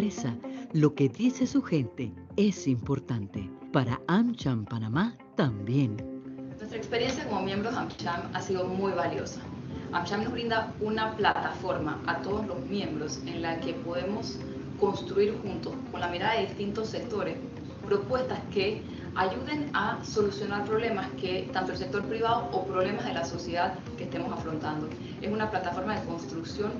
empresa, lo que dice su gente es importante. Para AmCham Panamá también. Nuestra experiencia como miembros de AmCham ha sido muy valiosa. AmCham nos brinda una plataforma a todos los miembros en la que podemos construir juntos, con la mirada de distintos sectores, propuestas que ayuden a solucionar problemas que tanto el sector privado o problemas de la sociedad que estemos afrontando. Es una plataforma de construcción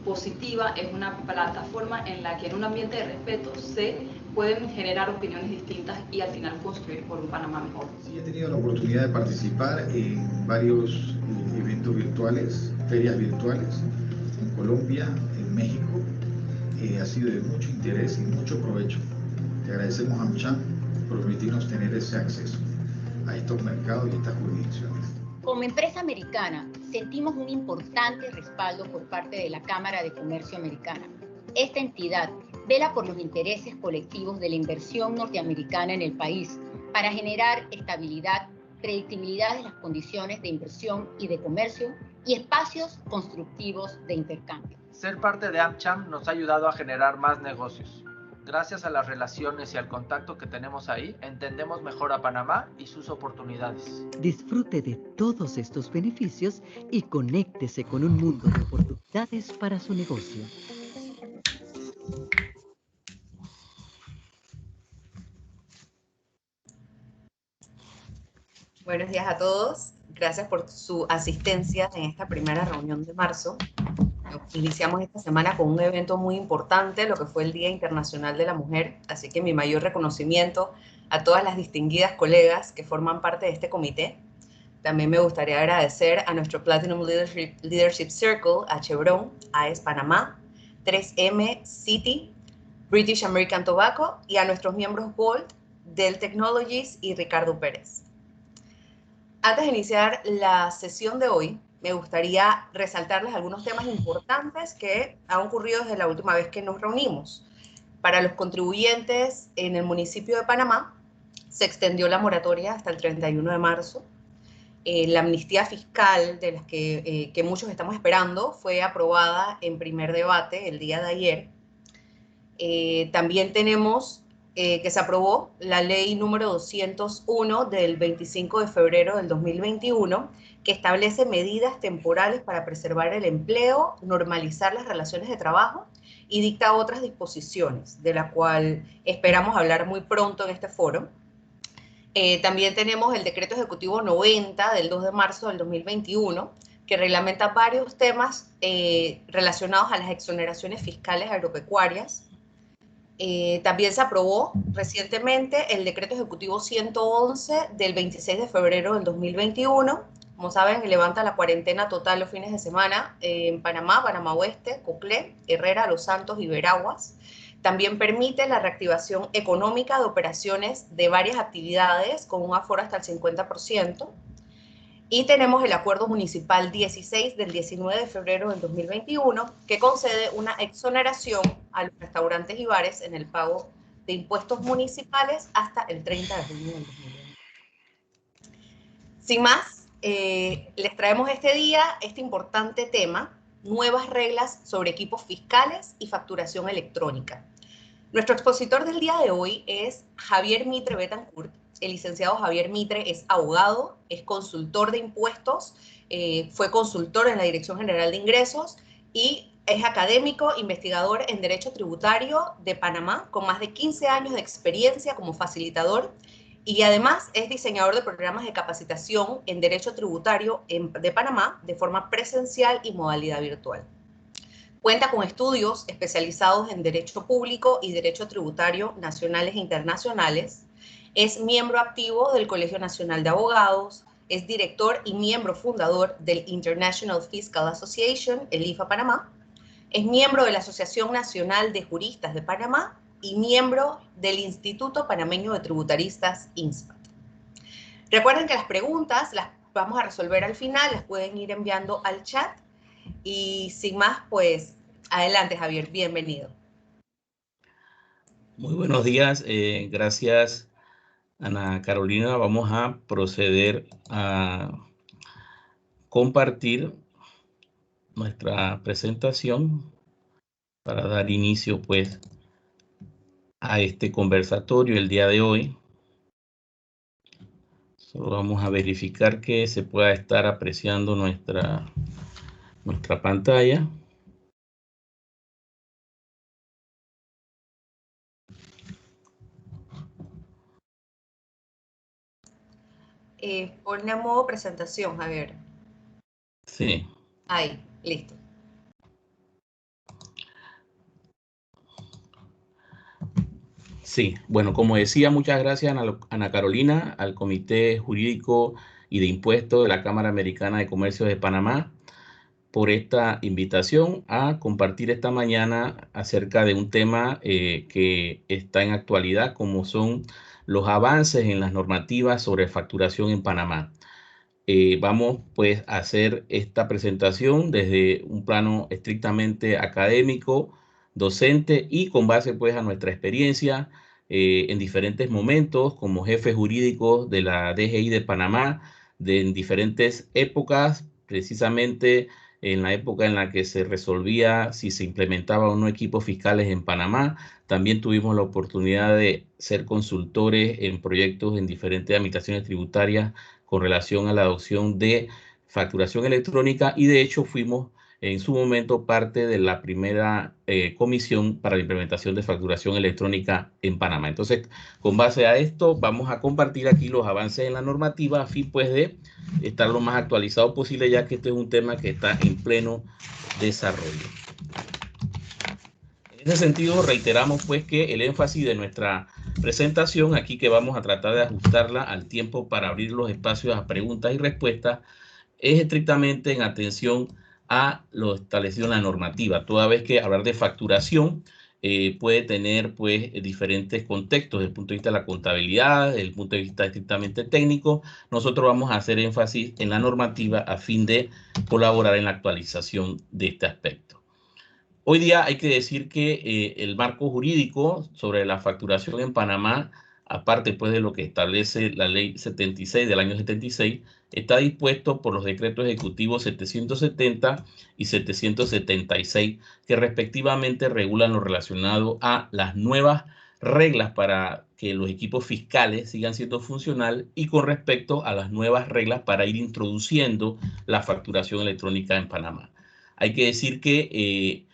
positiva, es una plataforma en la que en un ambiente de respeto se pueden generar opiniones distintas y al final construir por un Panamá mejor. Sí, he tenido la oportunidad de participar en varios eventos virtuales, ferias virtuales, en Colombia, en México. Ha sido de mucho interés y mucho provecho. Te agradecemos, AmCham, por permitirnos tener ese acceso a estos mercados y estas jurisdicciones. Como empresa americana, sentimos un importante respaldo por parte de la Cámara de Comercio Americana. Esta entidad vela por los intereses colectivos de la inversión norteamericana en el país para generar estabilidad, predictibilidad de las condiciones de inversión y de comercio y espacios constructivos de intercambio. Ser parte de AmCham nos ha ayudado a generar más negocios. Gracias a las relaciones y al contacto que tenemos ahí, entendemos mejor a Panamá y sus oportunidades. Disfrute de todos estos beneficios y conéctese con un mundo de oportunidades para su negocio. Buenos días a todos. Gracias por su asistencia en esta primera reunión de marzo. Iniciamos esta semana con un evento muy importante, lo que fue el Día Internacional de la Mujer, así que mi mayor reconocimiento a todas las distinguidas colegas que forman parte de este comité. También me gustaría agradecer a nuestro Platinum Leadership Circle, a Chevron, AES Panamá, 3M, Citi, British American Tobacco y a nuestros miembros Gold, Dell Technologies y Ricardo Pérez. Antes de iniciar la sesión de hoy, me gustaría resaltarles algunos temas importantes que han ocurrido desde la última vez que nos reunimos. Para los contribuyentes en el municipio de Panamá, se extendió la moratoria hasta el 31 de marzo. La amnistía fiscal de las que muchos estamos esperando fue aprobada en primer debate el día de ayer. También tenemos que se aprobó la ley número 201 del 25 de febrero del 2021, que establece medidas temporales para preservar el empleo, normalizar las relaciones de trabajo y dicta otras disposiciones, de la cual esperamos hablar muy pronto en este foro. También tenemos el decreto ejecutivo 90 del 2 de marzo del 2021, que reglamenta varios temas relacionados a las exoneraciones fiscales agropecuarias. También se aprobó recientemente el decreto ejecutivo 111 del 26 de febrero del 2021. Como saben, levanta la cuarentena total los fines de semana en Panamá, Panamá Oeste, Coclé, Herrera, Los Santos y Veraguas. También permite la reactivación económica de operaciones de varias actividades con un aforo hasta el 50%. Y tenemos el Acuerdo Municipal 16 del 19 de febrero del 2021, que concede una exoneración a los restaurantes y bares en el pago de impuestos municipales hasta el 30 de junio del 2021. Sin más, les traemos este día este importante tema, nuevas reglas sobre equipos fiscales y facturación electrónica. Nuestro expositor del día de hoy es Javier Mitre Betancourt. El licenciado Javier Mitre es abogado, es consultor de impuestos, fue consultor en la Dirección General de Ingresos y es académico, investigador en Derecho Tributario de Panamá, con más de 15 años de experiencia como facilitador, y además es diseñador de programas de capacitación en Derecho Tributario de Panamá de forma presencial y modalidad virtual. Cuenta con estudios especializados en Derecho Público y Derecho Tributario nacionales e internacionales. Es miembro activo del Colegio Nacional de Abogados, es director y miembro fundador del International Fiscal Association, el IFA Panamá, es miembro de la Asociación Nacional de Juristas de Panamá y miembro del Instituto Panameño de Tributaristas, INSPAT. Recuerden que las preguntas las vamos a resolver al final, las pueden ir enviando al chat. Y sin más, pues, adelante, Javier, bienvenido. Muy buenos días, gracias, Ana Carolina. Vamos a proceder a compartir nuestra presentación. para dar inicio pues a este conversatorio el día de hoy. Solo vamos a verificar que se pueda estar apreciando nuestra pantalla. Ponle a modo presentación, Javier. Sí. Ahí, listo. Sí, bueno, como decía, muchas gracias Ana Carolina, al Comité Jurídico y de Impuestos de la Cámara Americana de Comercio de Panamá por esta invitación a compartir esta mañana acerca de un tema que está en actualidad, como son los avances en las normativas sobre facturación en Panamá. Vamos pues a hacer esta presentación desde un plano estrictamente académico, docente y con base pues a nuestra experiencia en diferentes momentos como jefes jurídicos de la DGI de Panamá, en diferentes épocas, precisamente en la época en la que se resolvía si se implementaba o no equipos fiscales en Panamá. También tuvimos la oportunidad de ser consultores en proyectos en diferentes administraciones tributarias con relación a la adopción de facturación electrónica y de hecho fuimos en su momento parte de la primera comisión para la implementación de facturación electrónica en Panamá. Entonces, con base a esto, vamos a compartir aquí los avances en la normativa a fin pues de estar lo más actualizado posible, ya que este es un tema que está en pleno desarrollo. En ese sentido, reiteramos pues que el énfasis de nuestra presentación aquí, que vamos a tratar de ajustarla al tiempo para abrir los espacios a preguntas y respuestas, es estrictamente en atención a lo establecido en la normativa, toda vez que hablar de facturación puede tener pues diferentes contextos desde el punto de vista de la contabilidad, desde el punto de vista estrictamente técnico. Nosotros vamos a hacer énfasis en la normativa a fin de colaborar en la actualización de este aspecto. Hoy día hay que decir que el marco jurídico sobre la facturación en Panamá, aparte pues de lo que establece la ley 76 del año 76, está dispuesto por los decretos ejecutivos 770 y 776, que respectivamente regulan lo relacionado a las nuevas reglas para que los equipos fiscales sigan siendo funcionales y con respecto a las nuevas reglas para ir introduciendo la facturación electrónica en Panamá. Hay que decir que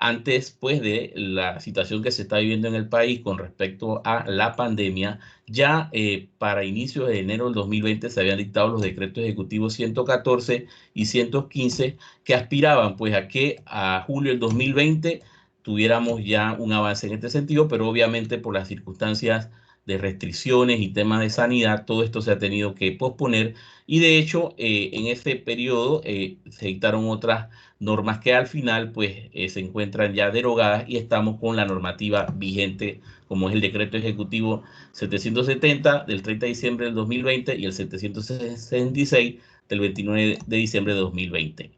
antes pues de la situación que se está viviendo en el país con respecto a la pandemia, ya para inicios de enero del 2020 se habían dictado los decretos ejecutivos 114 y 115 que aspiraban pues a que a julio del 2020 tuviéramos ya un avance en este sentido, pero obviamente por las circunstancias de restricciones y temas de sanidad, todo esto se ha tenido que posponer y de hecho en este periodo se dictaron otras normas que al final pues se encuentran ya derogadas y estamos con la normativa vigente, como es el decreto ejecutivo 770 del 30 de diciembre del 2020 y el 766 del 29 de diciembre de 2020.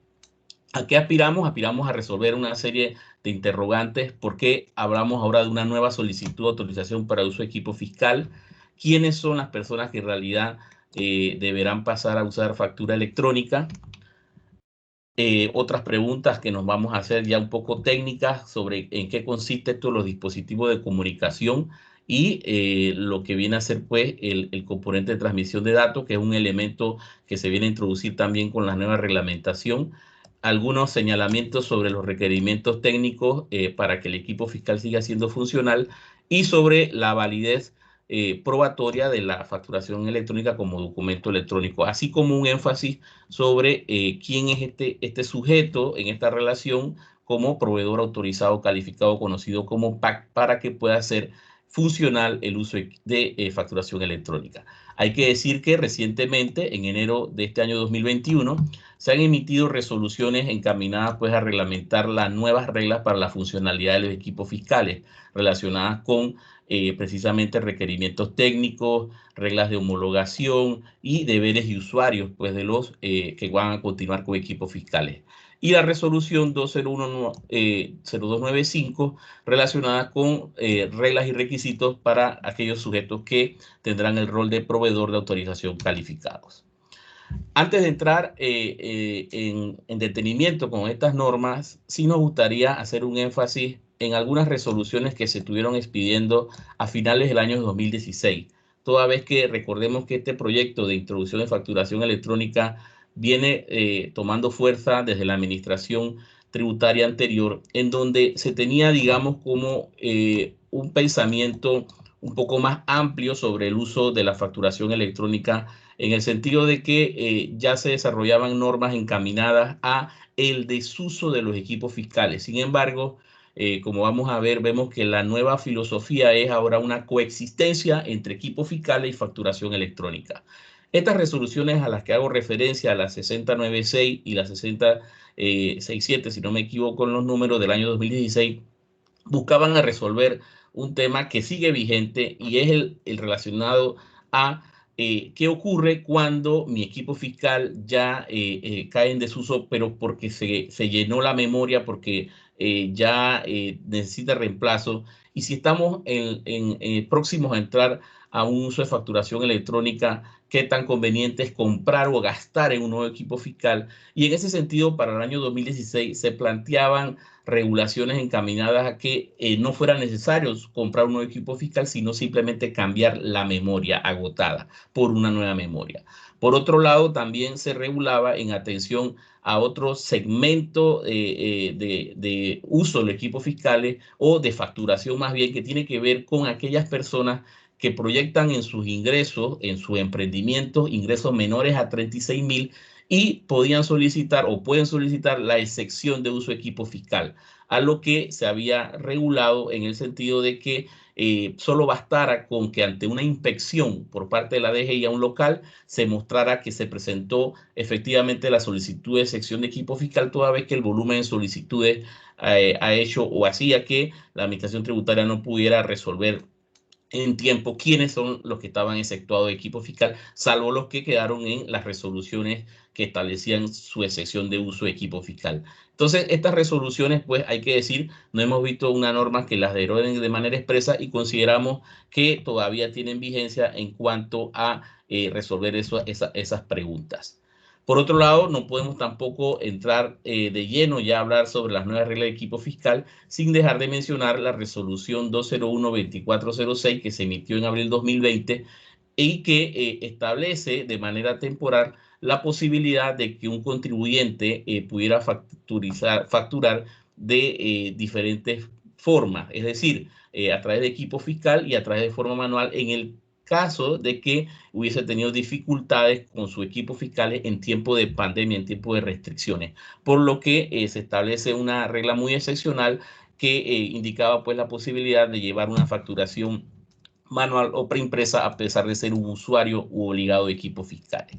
¿A qué aspiramos? Aspiramos a resolver una serie de interrogantes porque hablamos ahora de una nueva solicitud de autorización para uso de equipo fiscal. ¿Quiénes son las personas que en realidad deberán pasar a usar factura electrónica? Otras preguntas que nos vamos a hacer ya un poco técnicas sobre en qué consiste esto, los dispositivos de comunicación y lo que viene a ser pues el componente de transmisión de datos, que es un elemento que se viene a introducir también con la nueva reglamentación. Algunos señalamientos sobre los requerimientos técnicos para que el equipo fiscal siga siendo funcional y sobre la validez probatoria de la facturación electrónica como documento electrónico, así como un énfasis sobre quién es este sujeto en esta relación como proveedor autorizado calificado conocido como PAC para que pueda ser funcional el uso de facturación electrónica. Hay que decir que recientemente, en enero de este año 2021, se han emitido resoluciones encaminadas pues a reglamentar las nuevas reglas para la funcionalidad de los equipos fiscales relacionadas con precisamente requerimientos técnicos, reglas de homologación y deberes de usuarios pues de los que van a continuar con equipos fiscales. Y la resolución 0295 relacionada con reglas y requisitos para aquellos sujetos que tendrán el rol de proveedor de autorización calificados. Antes de entrar en detenimiento con estas normas, sí nos gustaría hacer un énfasis en algunas resoluciones que se estuvieron expidiendo a finales del año 2016, toda vez que recordemos que este proyecto de introducción de facturación electrónica viene tomando fuerza desde la administración tributaria anterior, en donde se tenía, digamos, como un pensamiento un poco más amplio sobre el uso de la facturación electrónica, en el sentido de que ya se desarrollaban normas encaminadas a el desuso de los equipos fiscales. Sin embargo, como vamos a ver, vemos que la nueva filosofía es ahora una coexistencia entre equipos fiscales y facturación electrónica. Estas resoluciones a las que hago referencia, la 6096 y la 6067, si no me equivoco en los números del año 2016, buscaban a resolver un tema que sigue vigente y es el relacionado a qué ocurre cuando mi equipo fiscal ya cae en desuso, pero porque se llenó la memoria, porque ya necesita reemplazo. Y si estamos próximos a entrar a un uso de facturación electrónica, qué tan conveniente es comprar o gastar en un nuevo equipo fiscal. Y en ese sentido, para el año 2016 se planteaban regulaciones encaminadas a que no fuera necesario comprar un nuevo equipo fiscal, sino simplemente cambiar la memoria agotada por una nueva memoria. Por otro lado, también se regulaba en atención a otro segmento de uso de los equipos fiscales o de facturación más bien, que tiene que ver con aquellas personas que proyectan en sus ingresos, en su emprendimiento, ingresos menores a 36,000 y podían solicitar o pueden solicitar la excepción de uso de equipo fiscal, a lo que se había regulado en el sentido de que solo bastara con que ante una inspección por parte de la DGI a un local se mostrara que se presentó efectivamente la solicitud de excepción de equipo fiscal, toda vez que el volumen de solicitudes ha hecho o hacía que la administración tributaria no pudiera resolver en tiempo quiénes son los que estaban exceptuados de equipo fiscal, salvo los que quedaron en las resoluciones que establecían su excepción de uso de equipo fiscal. Entonces, estas resoluciones, pues hay que decir, no hemos visto una norma que las deroguen de manera expresa y consideramos que todavía tienen vigencia en cuanto a resolver esas preguntas. Por otro lado, no podemos tampoco entrar de lleno ya a hablar sobre las nuevas reglas de equipo fiscal sin dejar de mencionar la resolución 201-2406 que se emitió en abril 2020 y que establece de manera temporal la posibilidad de que un contribuyente pudiera facturar de diferentes formas, es decir, a través de equipo fiscal y a través de forma manual en el caso de que hubiese tenido dificultades con su equipo fiscal en tiempo de pandemia, en tiempo de restricciones, por lo que se establece una regla muy excepcional que indicaba pues la posibilidad de llevar una facturación manual o preimpresa a pesar de ser un usuario u obligado de equipos fiscales.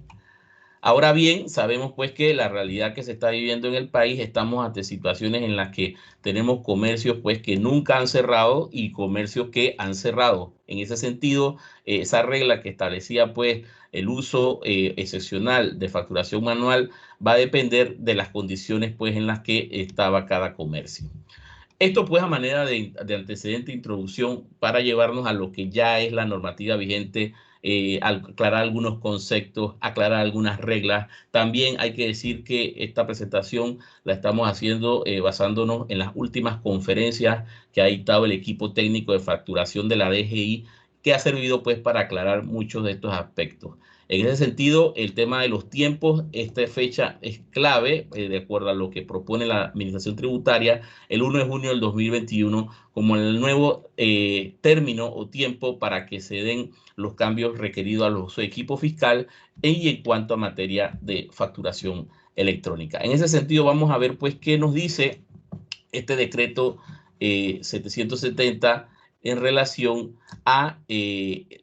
Ahora bien, sabemos pues que la realidad que se está viviendo en el país, estamos ante situaciones en las que tenemos comercios pues que nunca han cerrado y comercios que han cerrado. En ese sentido, esa regla que establecía pues el uso excepcional de facturación manual va a depender de las condiciones pues en las que estaba cada comercio. Esto pues a manera de antecedente de introducción para llevarnos a lo que ya es la normativa vigente, aclarar algunos conceptos, aclarar algunas reglas. También hay que decir que esta presentación la estamos haciendo basándonos en las últimas conferencias que ha dictado el equipo técnico de facturación de la DGI, que ha servido pues para aclarar muchos de estos aspectos. En ese sentido, el tema de los tiempos, esta fecha es clave, de acuerdo a lo que propone la Administración Tributaria, el 1 de junio del 2021, como el nuevo término o tiempo para que se den los cambios requeridos a los equipos fiscales y en cuanto a materia de facturación electrónica. En ese sentido, vamos a ver pues qué nos dice este decreto 770 en relación a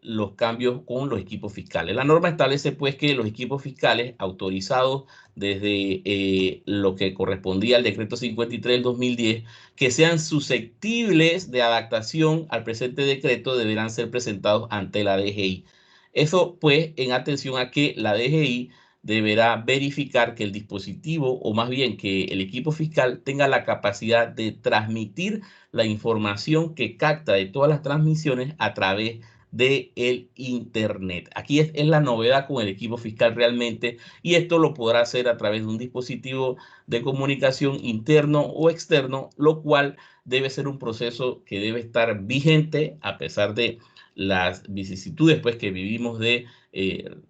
los cambios con los equipos fiscales. La norma establece pues que los equipos fiscales autorizados desde lo que correspondía al decreto 53 del 2010, que sean susceptibles de adaptación al presente decreto, deberán ser presentados ante la DGI. Eso pues en atención a que la DGI deberá verificar que el dispositivo, o más bien que el equipo fiscal, tenga la capacidad de transmitir la información que capta de todas las transmisiones a través del Internet. Aquí es la novedad con el equipo fiscal realmente, y esto lo podrá hacer a través de un dispositivo de comunicación interno o externo, lo cual debe ser un proceso que debe estar vigente a pesar de las vicisitudes pues, que vivimos de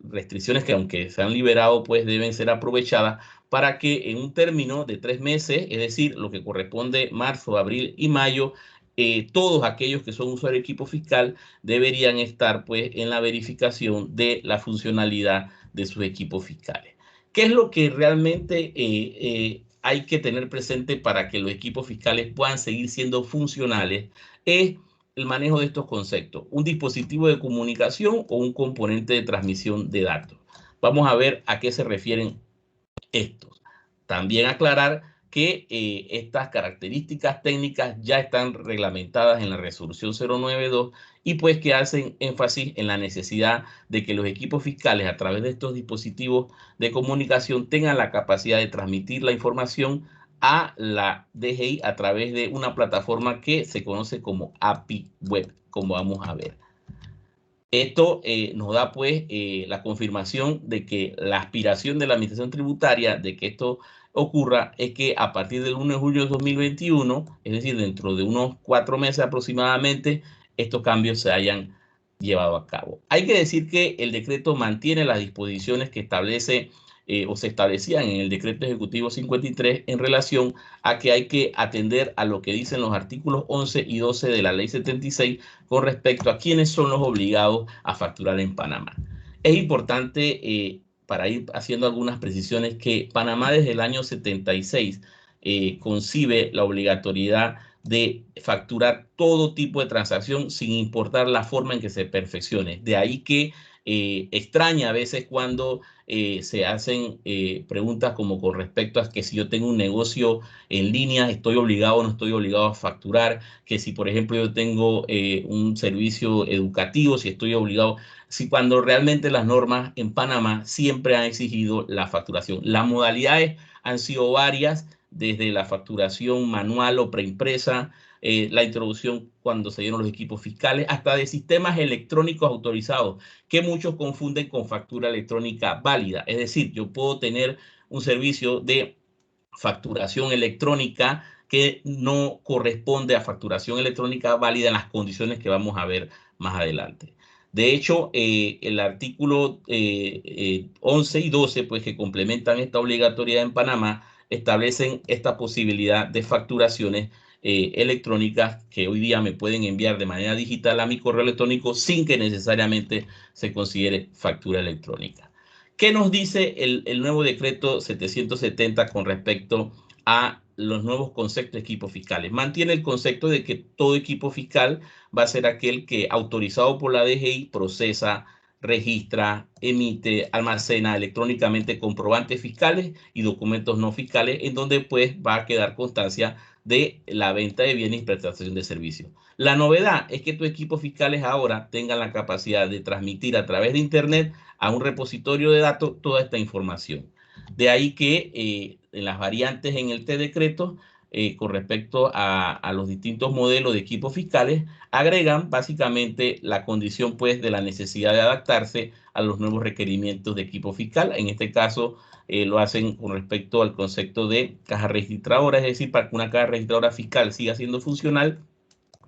restricciones que aunque se han liberado pues deben ser aprovechadas para que en un término de 3 meses, es decir, lo que corresponde marzo, abril y mayo, todos aquellos que son usuarios de equipo fiscal deberían estar pues en la verificación de la funcionalidad de sus equipos fiscales. ¿Qué es lo que realmente hay que tener presente para que los equipos fiscales puedan seguir siendo funcionales? Es el manejo de estos conceptos, un dispositivo de comunicación o un componente de transmisión de datos. Vamos a ver a qué se refieren estos. También aclarar que estas características técnicas ya están reglamentadas en la resolución 092 y pues que hacen énfasis en la necesidad de que los equipos fiscales a través de estos dispositivos de comunicación tengan la capacidad de transmitir la información a la DGI a través de una plataforma que se conoce como API Web, como vamos a ver. Esto nos da pues la confirmación de que la aspiración de la Administración Tributaria de que esto ocurra es que a partir del 1 de julio de 2021, es decir, dentro de unos 4 meses aproximadamente, estos cambios se hayan llevado a cabo. Hay que decir que el decreto mantiene las disposiciones que establece o se establecían en el decreto ejecutivo 53 en relación a que hay que atender a lo que dicen los artículos 11 y 12 de la ley 76 con respecto a quiénes son los obligados a facturar en Panamá. Es importante, para ir haciendo algunas precisiones, que Panamá desde el año 76 concibe la obligatoriedad de facturar todo tipo de transacción sin importar la forma en que se perfeccione. De ahí que extraña a veces cuando se hacen preguntas como con respecto a que si yo tengo un negocio en línea, estoy obligado o no estoy obligado a facturar, que si por ejemplo yo tengo un servicio educativo, si estoy obligado, si cuando realmente las normas en Panamá siempre han exigido la facturación. Las modalidades han sido varias, desde la facturación manual o preimpresa, la introducción cuando se dieron los equipos fiscales, hasta de sistemas electrónicos autorizados, que muchos confunden con factura electrónica válida. Es decir, yo puedo tener un servicio de facturación electrónica que no corresponde a facturación electrónica válida en las condiciones que vamos a ver más adelante. De hecho, el artículo 11 y 12, pues, que complementan esta obligatoriedad en Panamá, establecen esta posibilidad de facturaciones electrónicas que hoy día me pueden enviar de manera digital a mi correo electrónico sin que necesariamente se considere factura electrónica. ¿Qué nos dice el nuevo decreto 770 con respecto a los nuevos conceptos de equipos fiscales? Mantiene el concepto de que todo equipo fiscal va a ser aquel que, autorizado por la DGI, procesa, registra, emite, almacena electrónicamente comprobantes fiscales y documentos no fiscales, en donde pues va a quedar constancia de la venta de bienes y prestación de servicios. La novedad es que estos equipos fiscales ahora tengan la capacidad de transmitir a través de Internet a un repositorio de datos toda esta información. De ahí que en las variantes en el decreto con respecto a los distintos modelos de equipos fiscales, agregan básicamente la condición pues de la necesidad de adaptarse a los nuevos requerimientos de equipo fiscal. En este caso lo hacen con respecto al concepto de caja registradora, es decir, para que una caja registradora fiscal siga siendo funcional,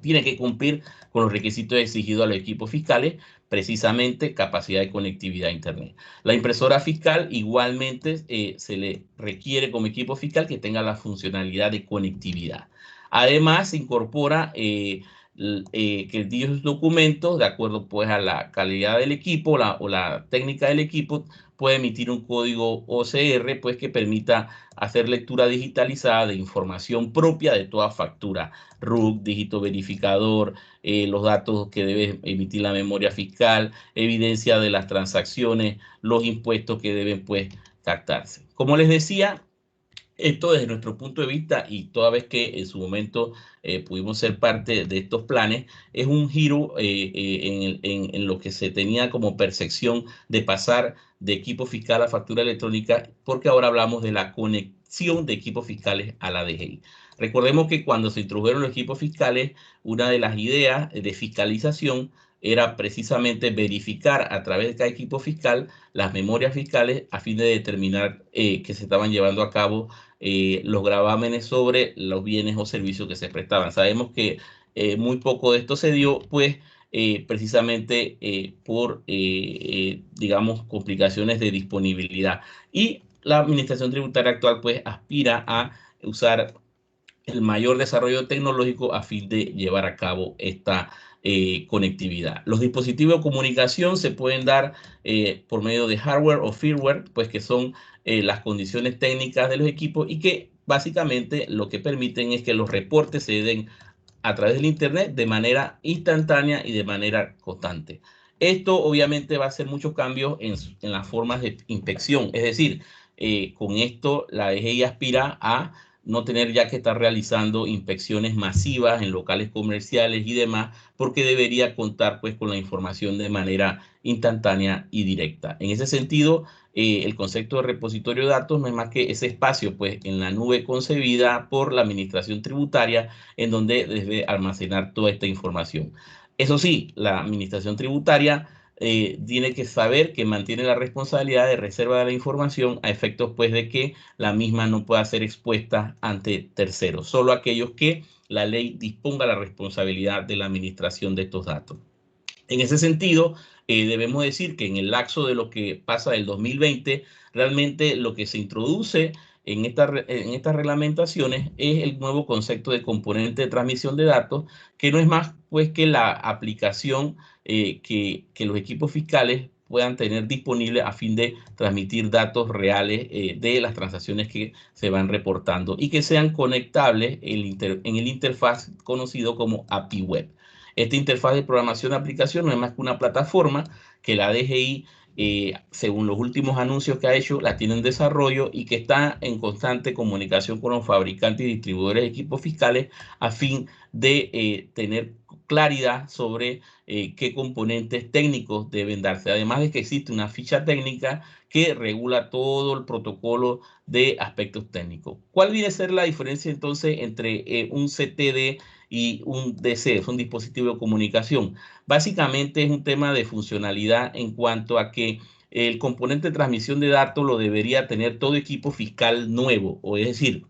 tiene que cumplir con los requisitos exigidos a los equipos fiscales, precisamente capacidad de conectividad a Internet. La impresora fiscal igualmente se le requiere como equipo fiscal que tenga la funcionalidad de conectividad. Además, se incorpora que dichos documentos, de acuerdo pues a la calidad del equipo o la técnica del equipo, puede emitir un código OCR pues que permita hacer lectura digitalizada de información propia de toda factura, RUC, dígito verificador, los datos que debe emitir la memoria fiscal, evidencia de las transacciones, los impuestos que deben pues captarse. Como les decía, esto desde nuestro punto de vista, y toda vez que en su momento pudimos ser parte de estos planes, es un giro en lo que se tenía como percepción de pasar de equipo fiscal a factura electrónica, porque ahora hablamos de la conexión de equipos fiscales a la DGI. Recordemos que cuando se introdujeron los equipos fiscales, una de las ideas de fiscalización era precisamente verificar a través de cada equipo fiscal las memorias fiscales a fin de determinar que se estaban llevando a cabo los gravámenes sobre los bienes o servicios que se prestaban. Sabemos que muy poco de esto se dio, pues, precisamente por, digamos, complicaciones de disponibilidad. Y la administración tributaria actual, pues, aspira a usar el mayor desarrollo tecnológico a fin de llevar a cabo esta conectividad. Los dispositivos de comunicación se pueden dar por medio de hardware o firmware, pues que son las condiciones técnicas de los equipos y que básicamente lo que permiten es que los reportes se den a través del Internet de manera instantánea y de manera constante. Esto obviamente va a hacer muchos cambios en las formas de inspección, es decir, con esto la DGI aspira a no tener ya que estar realizando inspecciones masivas en locales comerciales y demás, porque debería contar pues con la información de manera instantánea y directa. En ese sentido, el concepto de repositorio de datos no es más que ese espacio pues en la nube concebida por la administración tributaria en donde debe almacenar toda esta información. Eso sí, la administración tributaria tiene que saber que mantiene la responsabilidad de reserva de la información a efectos pues de que la misma no pueda ser expuesta ante terceros, solo aquellos que la ley disponga la responsabilidad de la administración de estos datos. En ese sentido, debemos decir que en el lapso de lo que pasa del 2020, realmente lo que se introduce en estas reglamentaciones es el nuevo concepto de componente de transmisión de datos, que no es más pues que la aplicación que los equipos fiscales puedan tener disponible a fin de transmitir datos reales de las transacciones que se van reportando y que sean conectables en el interfaz conocido como API Web. Esta interfaz de programación de aplicación no es más que una plataforma que la DGI, según los últimos anuncios que ha hecho, la tiene en desarrollo y que está en constante comunicación con los fabricantes y distribuidores de equipos fiscales a fin de tener claridad sobre qué componentes técnicos deben darse. Además de que existe una ficha técnica que regula todo el protocolo de aspectos técnicos. ¿Cuál viene a ser la diferencia entonces entre un CTD y un DC, es un dispositivo de comunicación? Básicamente es un tema de funcionalidad en cuanto a que el componente de transmisión de datos lo debería tener todo equipo fiscal nuevo, o es decir,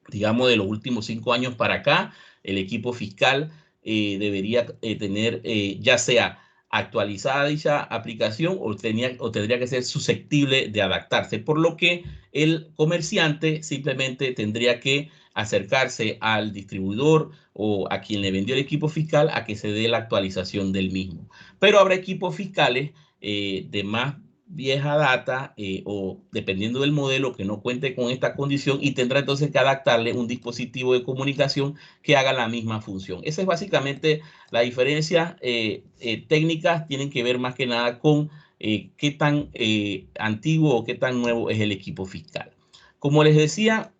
digamos de los últimos 5 años para acá, el equipo fiscal debería tener ya sea actualizada dicha aplicación o tendría que ser susceptible de adaptarse, por lo que el comerciante simplemente tendría que acercarse al distribuidor o a quien le vendió el equipo fiscal a que se dé la actualización del mismo. Pero habrá equipos fiscales de más vieja data o dependiendo del modelo que no cuente con esta condición y tendrá entonces que adaptarle un dispositivo de comunicación que haga la misma función. Esa es básicamente la diferencia. Técnicas tienen que ver más que nada con qué tan antiguo o qué tan nuevo es el equipo fiscal. Como les decía,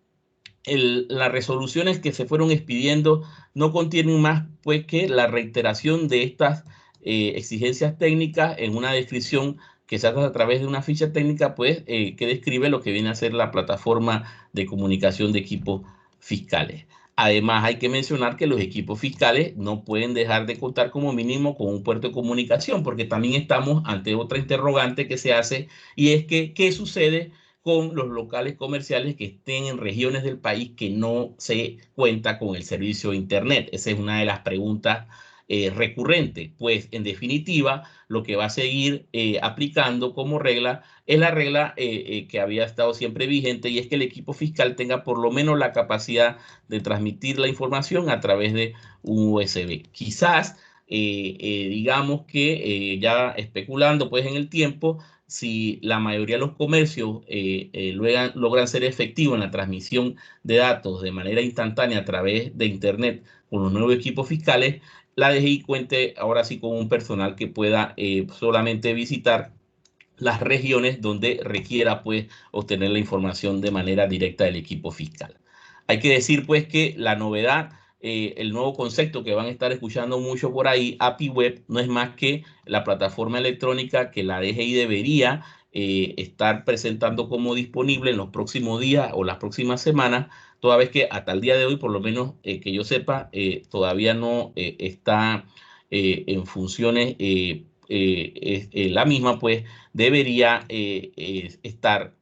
las resoluciones que se fueron expidiendo no contienen más pues que la reiteración de estas exigencias técnicas en una descripción que se hace a través de una ficha técnica, pues, que describe lo que viene a ser la plataforma de comunicación de equipos fiscales. Además, hay que mencionar que los equipos fiscales no pueden dejar de contar como mínimo con un puerto de comunicación, porque también estamos ante otra interrogante que se hace, y es que, ¿qué sucede con los locales comerciales que estén en regiones del país que no se cuenta con el servicio de Internet? Esa es una de las preguntas recurrente, pues en definitiva lo que va a seguir aplicando como regla es la regla que había estado siempre vigente, y es que el equipo fiscal tenga por lo menos la capacidad de transmitir la información a través de un USB. Quizás digamos que ya especulando pues en el tiempo, si la mayoría de los comercios logran ser efectivos en la transmisión de datos de manera instantánea a través de Internet con los nuevos equipos fiscales, la DGI cuente ahora sí con un personal que pueda solamente visitar las regiones donde requiera pues obtener la información de manera directa del equipo fiscal. Hay que decir pues que la novedad, el nuevo concepto que van a estar escuchando mucho por ahí, API Web, no es más que la plataforma electrónica que la DGI debería estar presentando como disponible en los próximos días o las próximas semanas, toda vez que hasta el día de hoy, por lo menos que yo sepa, todavía no está en funciones, la misma pues debería estar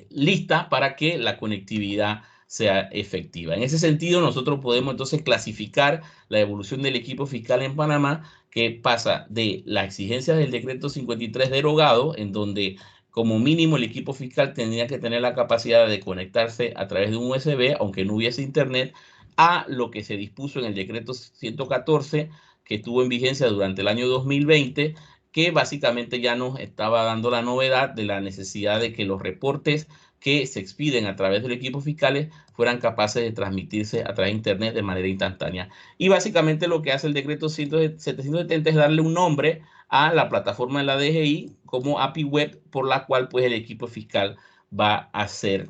lista para que la conectividad sea efectiva. En ese sentido, nosotros podemos entonces clasificar la evolución del equipo fiscal en Panamá, que pasa de las exigencias del decreto 53 derogado, en donde como mínimo el equipo fiscal tendría que tener la capacidad de conectarse a través de un USB, aunque no hubiese internet, a lo que se dispuso en el decreto 114, que estuvo en vigencia durante el año 2020, que básicamente ya nos estaba dando la novedad de la necesidad de que los reportes que se expiden a través del equipo fiscales fueran capaces de transmitirse a través de internet de manera instantánea. Y básicamente lo que hace el decreto 770 es darle un nombre a la plataforma de la DGI como API Web, por la cual pues el equipo fiscal va a hacer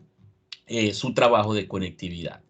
su trabajo de conectividad.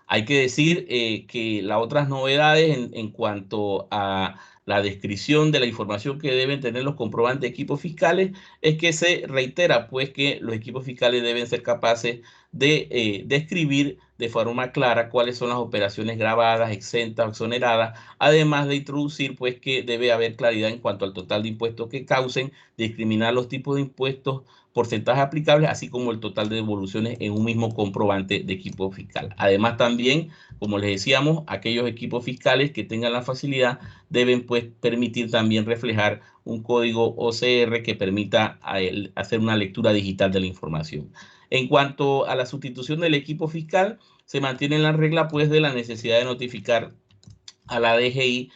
Hay que decir que las otras novedades en cuanto a la descripción de la información que deben tener los comprobantes de equipos fiscales es que se reitera pues que los equipos fiscales deben ser capaces de describir de forma clara cuáles son las operaciones grabadas, exentas o exoneradas, además de introducir pues que debe haber claridad en cuanto al total de impuestos que causen, discriminar los tipos de impuestos, porcentajes aplicables, así como el total de devoluciones en un mismo comprobante de equipo fiscal. Además también, como les decíamos, aquellos equipos fiscales que tengan la facilidad deben pues permitir también reflejar un código OCR que permita hacer una lectura digital de la información. En cuanto a la sustitución del equipo fiscal, se mantiene la regla pues de la necesidad de notificar a la DGI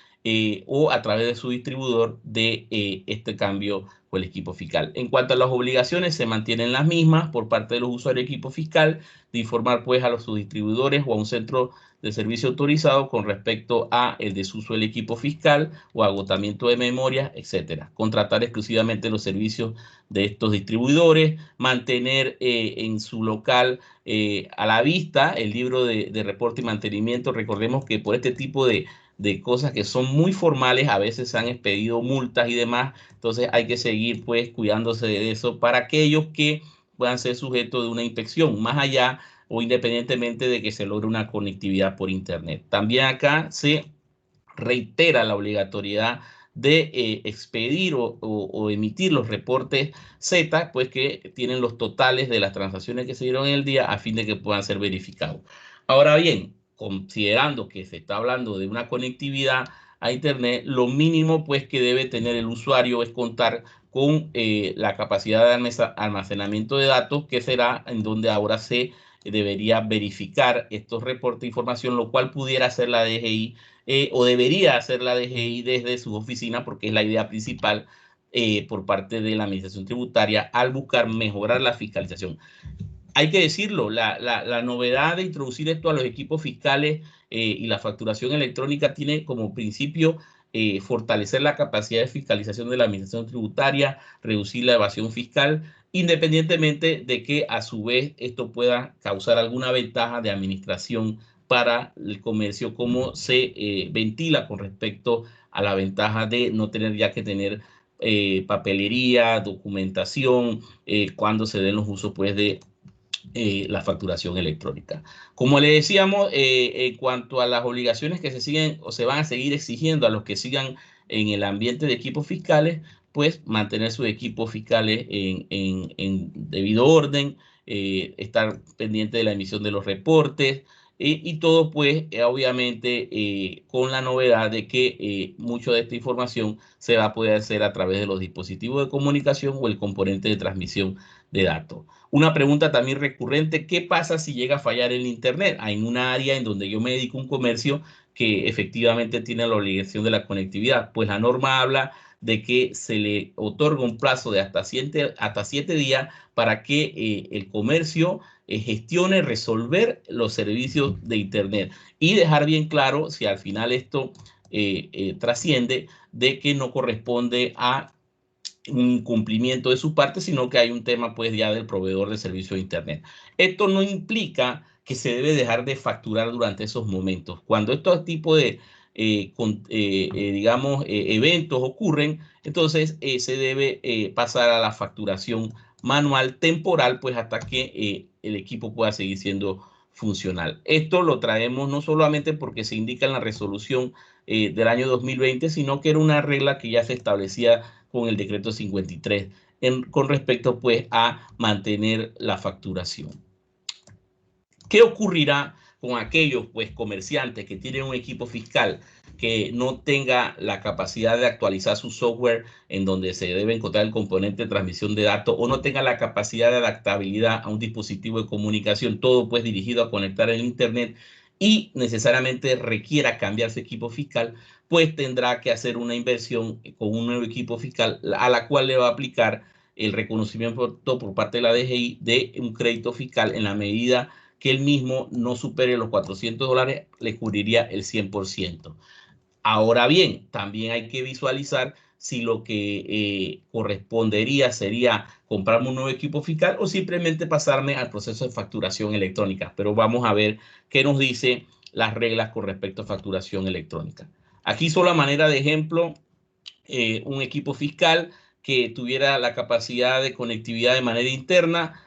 o a través de su distribuidor de este cambio con el equipo fiscal. En cuanto a las obligaciones, se mantienen las mismas por parte de los usuarios de equipo fiscal de informar pues a los subdistribuidores o a un centro de servicio autorizado con respecto a el desuso del equipo fiscal o agotamiento de memoria, etcétera. Contratar exclusivamente los servicios de estos distribuidores, mantener en su local a la vista el libro de reporte y mantenimiento. Recordemos que por este tipo de cosas que son muy formales, a veces se han expedido multas y demás, entonces hay que seguir pues cuidándose de eso para aquellos que puedan ser sujetos de una inspección, más allá o independientemente de que se logre una conectividad por internet. También acá se reitera la obligatoriedad de expedir o emitir los reportes Z, pues que tienen los totales de las transacciones que se dieron en el día a fin de que puedan ser verificados. Ahora bien, considerando que se está hablando de una conectividad a internet, lo mínimo pues que debe tener el usuario es contar con la capacidad de almacenamiento de datos, que será en donde ahora se debería verificar estos reportes de información, lo cual pudiera hacer la DGI o debería hacer la DGI desde su oficina, porque es la idea principal por parte de la Administración Tributaria al buscar mejorar la fiscalización. Hay que decirlo, la novedad de introducir esto a los equipos fiscales y la facturación electrónica tiene como principio fortalecer la capacidad de fiscalización de la Administración Tributaria, reducir la evasión fiscal, independientemente de que a su vez esto pueda causar alguna ventaja de administración para el comercio, como se ventila con respecto a la ventaja de no tener ya que tener papelería, documentación, cuando se den los usos pues de la facturación electrónica. Como le decíamos, en cuanto a las obligaciones que se siguen o se van a seguir exigiendo a los que sigan en el ambiente de equipos fiscales, pues mantener sus equipos fiscales en debido orden, estar pendiente de la emisión de los reportes y todo pues obviamente con la novedad de que mucho de esta información se va a poder hacer a través de los dispositivos de comunicación o el componente de transmisión de datos. Una pregunta también recurrente: ¿qué pasa si llega a fallar el internet? Hay una área en donde yo me dedico a un comercio que efectivamente tiene la obligación de la conectividad. Pues la norma habla de que se le otorga un plazo de hasta 7 días para que el comercio gestione, resolver los servicios de internet y dejar bien claro si al final esto trasciende de que no corresponde a un incumplimiento de su parte, sino que hay un tema pues ya del proveedor de servicio de internet. Esto no implica que se debe dejar de facturar durante esos momentos. Cuando estos tipos de digamos eventos ocurren, entonces se debe pasar a la facturación manual temporal, pues hasta que el equipo pueda seguir siendo funcional. Esto lo traemos no solamente porque se indica en la resolución del año 2020, sino que era una regla que ya se establecía con el decreto 53 con respecto pues a mantener la facturación. ¿Qué ocurrirá con aquellos pues comerciantes que tienen un equipo fiscal que no tenga la capacidad de actualizar su software en donde se debe encontrar el componente de transmisión de datos o no tenga la capacidad de adaptabilidad a un dispositivo de comunicación, todo pues dirigido a conectar el internet y necesariamente requiera cambiar su equipo fiscal, pues tendrá que hacer una inversión con un nuevo equipo fiscal a la cual le va a aplicar el reconocimiento por parte de la DGI de un crédito fiscal en la medida que él mismo no supere los $400, le cubriría el 100%. Ahora bien, también hay que visualizar si lo que correspondería sería comprarme un nuevo equipo fiscal o simplemente pasarme al proceso de facturación electrónica. Pero vamos a ver qué nos dice las reglas con respecto a facturación electrónica. Aquí solo a manera de ejemplo, un equipo fiscal que tuviera la capacidad de conectividad de manera interna,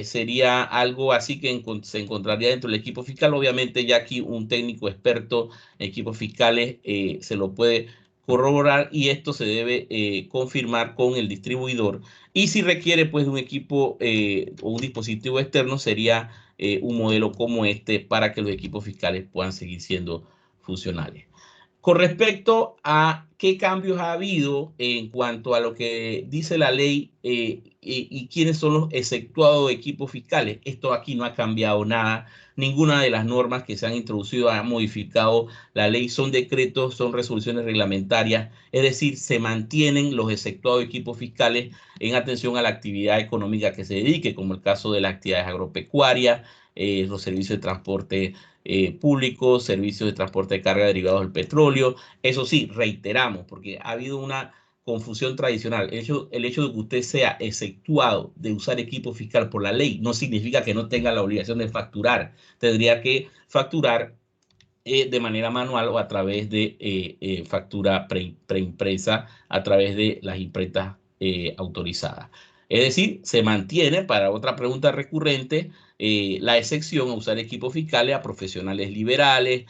sería algo así que se encontraría dentro del equipo fiscal. Obviamente ya aquí un técnico experto en equipos fiscales se lo puede corroborar y esto se debe confirmar con el distribuidor. Y si requiere pues de un equipo o un dispositivo externo, sería un modelo como este para que los equipos fiscales puedan seguir siendo funcionales. Con respecto a qué cambios ha habido en cuanto a lo que dice la ley y quiénes son los exceptuados de equipos fiscales, esto aquí no ha cambiado nada. Ninguna de las normas que se han introducido ha modificado la ley. Son decretos, son resoluciones reglamentarias, es decir, se mantienen los exceptuados de equipos fiscales en atención a la actividad económica que se dedique, como el caso de las actividades agropecuarias, los servicios de transporte públicos, servicios de transporte de carga derivados del petróleo. Eso sí, reiteramos, porque ha habido una confusión tradicional. El hecho de que usted sea exceptuado de usar equipo fiscal por la ley no significa que no tenga la obligación de facturar. Tendría que facturar de manera manual o a través de factura preimpresa a través de las imprentas autorizadas. Es decir, se mantiene, para otra pregunta recurrente, la excepción a usar equipos fiscales a profesionales liberales,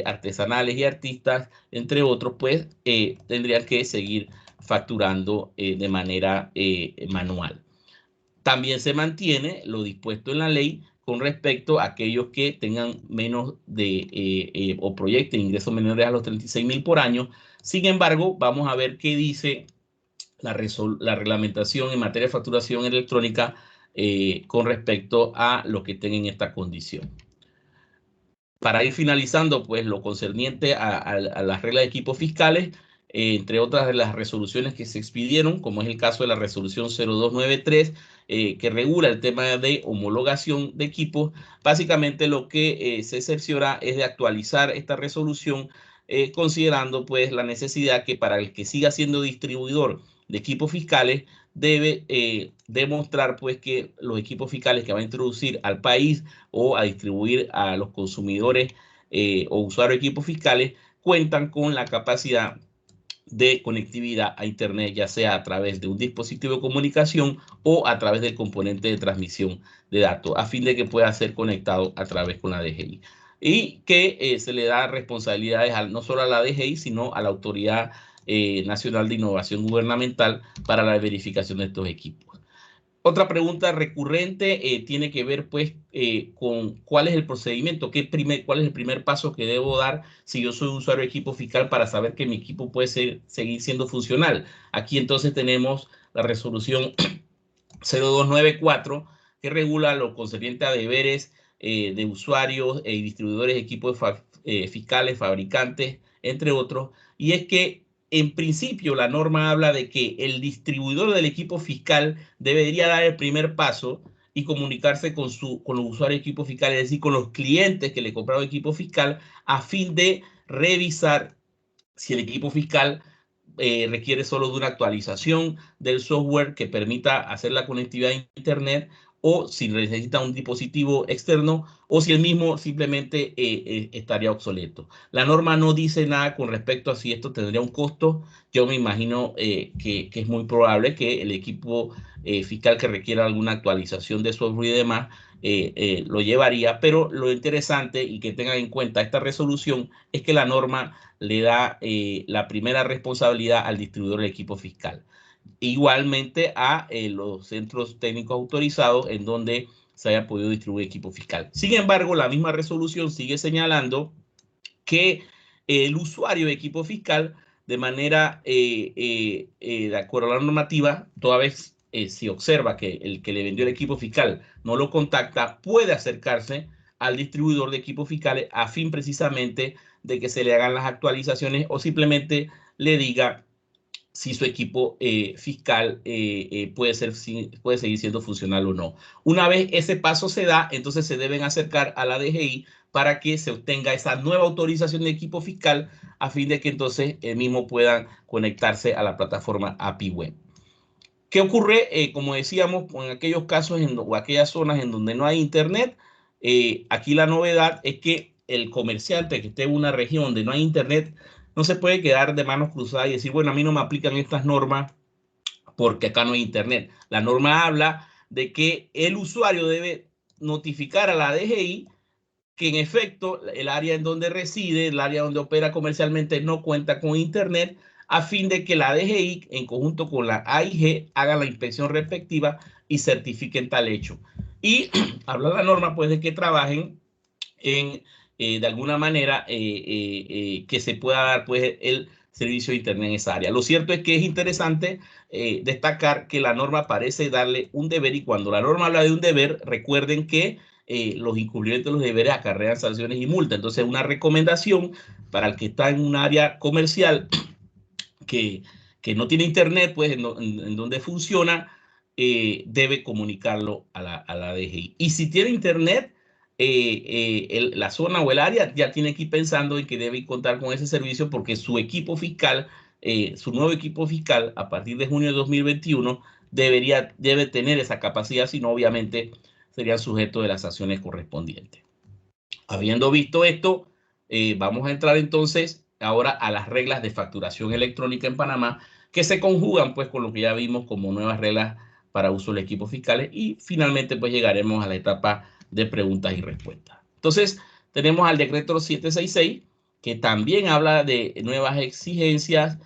artesanales y artistas, entre otros, pues tendrían que seguir facturando de manera manual. También se mantiene lo dispuesto en la ley con respecto a aquellos que tengan menos de o proyecten ingresos menores a los 36.000 por año. Sin embargo, vamos a ver qué dice la reglamentación en materia de facturación electrónica con respecto a los que tengan esta condición. Para ir finalizando, pues lo concerniente a las reglas de equipos fiscales, entre otras de las resoluciones que se expidieron, como es el caso de la resolución 0293, que regula el tema de homologación de equipos. Básicamente lo que se cerciora es de actualizar esta resolución considerando pues la necesidad que para el que siga siendo distribuidor de equipos fiscales debe demostrar pues que los equipos fiscales que va a introducir al país o a distribuir a los consumidores o usuarios de equipos fiscales cuentan con la capacidad de conectividad a internet, ya sea a través de un dispositivo de comunicación o a través del componente de transmisión de datos, a fin de que pueda ser conectado a través con la DGI. Y que se le da responsabilidades no solo a la DGI, sino a la Autoridad Nacional de Innovación Gubernamental para la verificación de estos equipos. Otra pregunta recurrente tiene que ver pues con cuál es el procedimiento, cuál es el primer paso que debo dar si yo soy usuario de equipo fiscal para saber que mi equipo puede seguir siendo funcional. Aquí entonces tenemos la resolución 0294 que regula lo concerniente a deberes de usuarios y distribuidores de equipos fiscales, fabricantes, entre otros, y es que en principio la norma habla de que el distribuidor del equipo fiscal debería dar el primer paso y comunicarse con los usuarios de equipo fiscal, es decir, con los clientes que le compraron equipo fiscal, a fin de revisar si el equipo fiscal requiere solo de una actualización del software que permita hacer la conectividad a internet, o si necesita un dispositivo externo, o si el mismo simplemente estaría obsoleto. La norma no dice nada con respecto a si esto tendría un costo. Yo me imagino que es muy probable que el equipo fiscal que requiera alguna actualización de software y demás, lo llevaría, pero lo interesante y que tengan en cuenta esta resolución es que la norma le da la primera responsabilidad al distribuidor del equipo fiscal. Igualmente a los centros técnicos autorizados en donde se haya podido distribuir equipo fiscal. Sin embargo, la misma resolución sigue señalando que el usuario de equipo fiscal, de manera de acuerdo a la normativa, toda vez si observa que el que le vendió el equipo fiscal no lo contacta, puede acercarse al distribuidor de equipos fiscales a fin precisamente de que se le hagan las actualizaciones o simplemente le diga si su equipo fiscal puede seguir siendo funcional o no. Una vez ese paso se da, entonces se deben acercar a la DGI para que se obtenga esa nueva autorización de equipo fiscal a fin de que entonces mismo puedan conectarse a la plataforma API Web. ¿Qué ocurre? Como decíamos, en aquellos casos o aquellas zonas en donde no hay internet, aquí la novedad es que el comerciante que esté en una región donde no hay internet no se puede quedar de manos cruzadas y decir, bueno, a mí no me aplican estas normas porque acá no hay internet. La norma habla de que el usuario debe notificar a la DGI que en efecto el área en donde reside, el área donde opera comercialmente no cuenta con internet, a fin de que la DGI en conjunto con la AIG hagan la inspección respectiva y certifiquen tal hecho. Y habla la norma pues de que trabajen en de alguna manera que se pueda dar pues el servicio de internet en esa área. Lo cierto es que es interesante destacar que la norma parece darle un deber y cuando la norma habla de un deber, recuerden que los incumplimientos de los deberes acarrean sanciones y multas. Entonces, una recomendación para el que está en un área comercial que no tiene internet, pues en donde funciona, debe comunicarlo a la DGI. Y si tiene internet, la zona o el área ya tiene que ir pensando en que debe contar con ese servicio porque su equipo fiscal, su nuevo equipo fiscal, a partir de junio de 2021, debe tener esa capacidad, si no, obviamente, serían sujetos de las sanciones correspondientes. Habiendo visto esto, vamos a entrar entonces ahora a las reglas de facturación electrónica en Panamá, que se conjugan pues con lo que ya vimos como nuevas reglas para uso de equipos fiscales y finalmente pues llegaremos a la etapa de preguntas y respuestas. Entonces tenemos al decreto 766 que también habla de nuevas exigencias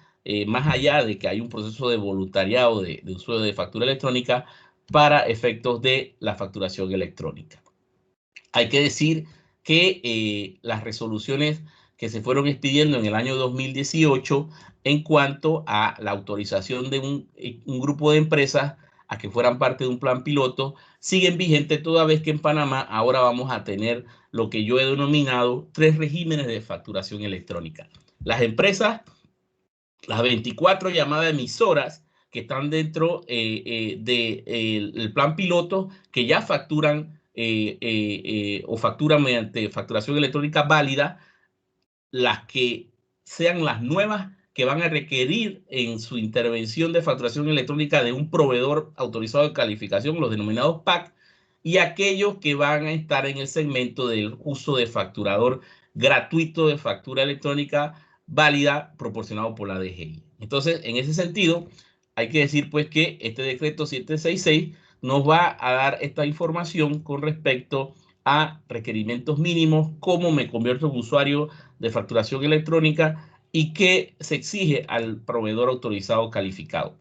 más allá de que hay un proceso de voluntariado de uso de factura electrónica para efectos de la facturación electrónica. Hay que decir que las resoluciones que se fueron expidiendo en el año 2018 en cuanto a la autorización de un grupo de empresas a que fueran parte de un plan piloto siguen vigentes toda vez que en Panamá ahora vamos a tener lo que yo he denominado 3 regímenes de facturación electrónica. Las empresas, las 24 llamadas emisoras que están dentro del plan piloto que ya facturan o facturan mediante facturación electrónica válida, las que sean las nuevas que van a requerir en su intervención de facturación electrónica de un proveedor autorizado de calificación, los denominados PAC, y aquellos que van a estar en el segmento del uso de facturador gratuito de factura electrónica válida proporcionado por la DGI. Entonces, en ese sentido, hay que decir pues que este decreto 766 nos va a dar esta información con respecto a requerimientos mínimos, cómo me convierto en usuario de facturación electrónica y qué se exige al proveedor autorizado calificado.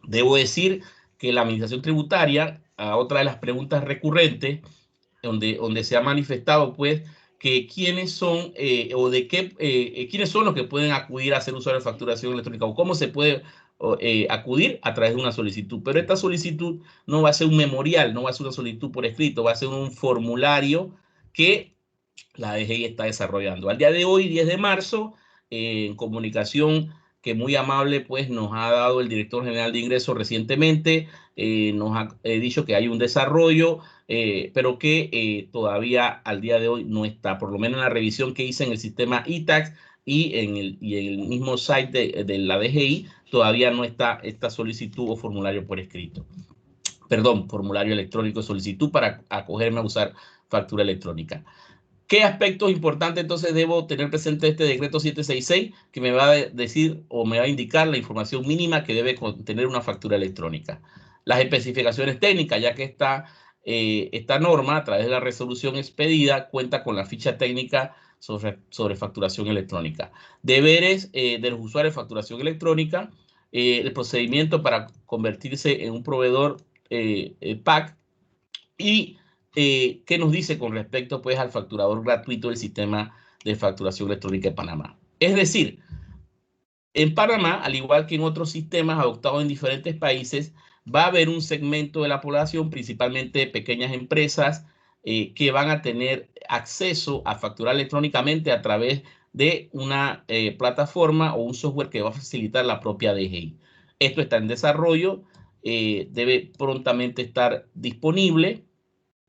Debo decir que la Administración Tributaria, otra de las preguntas recurrentes, donde se ha manifestado pues que quiénes son quiénes son los que pueden acudir a ser usuario de facturación electrónica o cómo se puede acudir a través de una solicitud. Pero esta solicitud no va a ser un memorial, no va a ser una solicitud por escrito, va a ser un formulario que la DGI está desarrollando. Al día de hoy, 10 de marzo, en comunicación que muy amable pues nos ha dado el director general de ingresos recientemente, nos ha dicho que hay un desarrollo, pero que todavía al día de hoy no está, por lo menos en la revisión que hice en el sistema iTax y en el mismo site de la DGI, todavía no está esta solicitud o formulario por escrito. Perdón, formulario electrónico de solicitud para acogerme a usar factura electrónica. ¿Qué aspectos importantes entonces debo tener presente este decreto 766 que me va a decir o me va a indicar la información mínima que debe contener una factura electrónica? Las especificaciones técnicas, ya que esta esta norma, a través de la resolución expedida, cuenta con la ficha técnica sobre facturación electrónica. Deberes de los usuarios de facturación electrónica, el procedimiento para convertirse en un proveedor PAC y qué nos dice con respecto pues, al facturador gratuito del sistema de facturación electrónica de Panamá. Es decir, en Panamá, al igual que en otros sistemas adoptados en diferentes países, va a haber un segmento de la población, principalmente pequeñas empresas, que van a tener acceso a facturar electrónicamente a través de una plataforma o un software que va a facilitar la propia DGI. Esto está en desarrollo, debe prontamente estar disponible.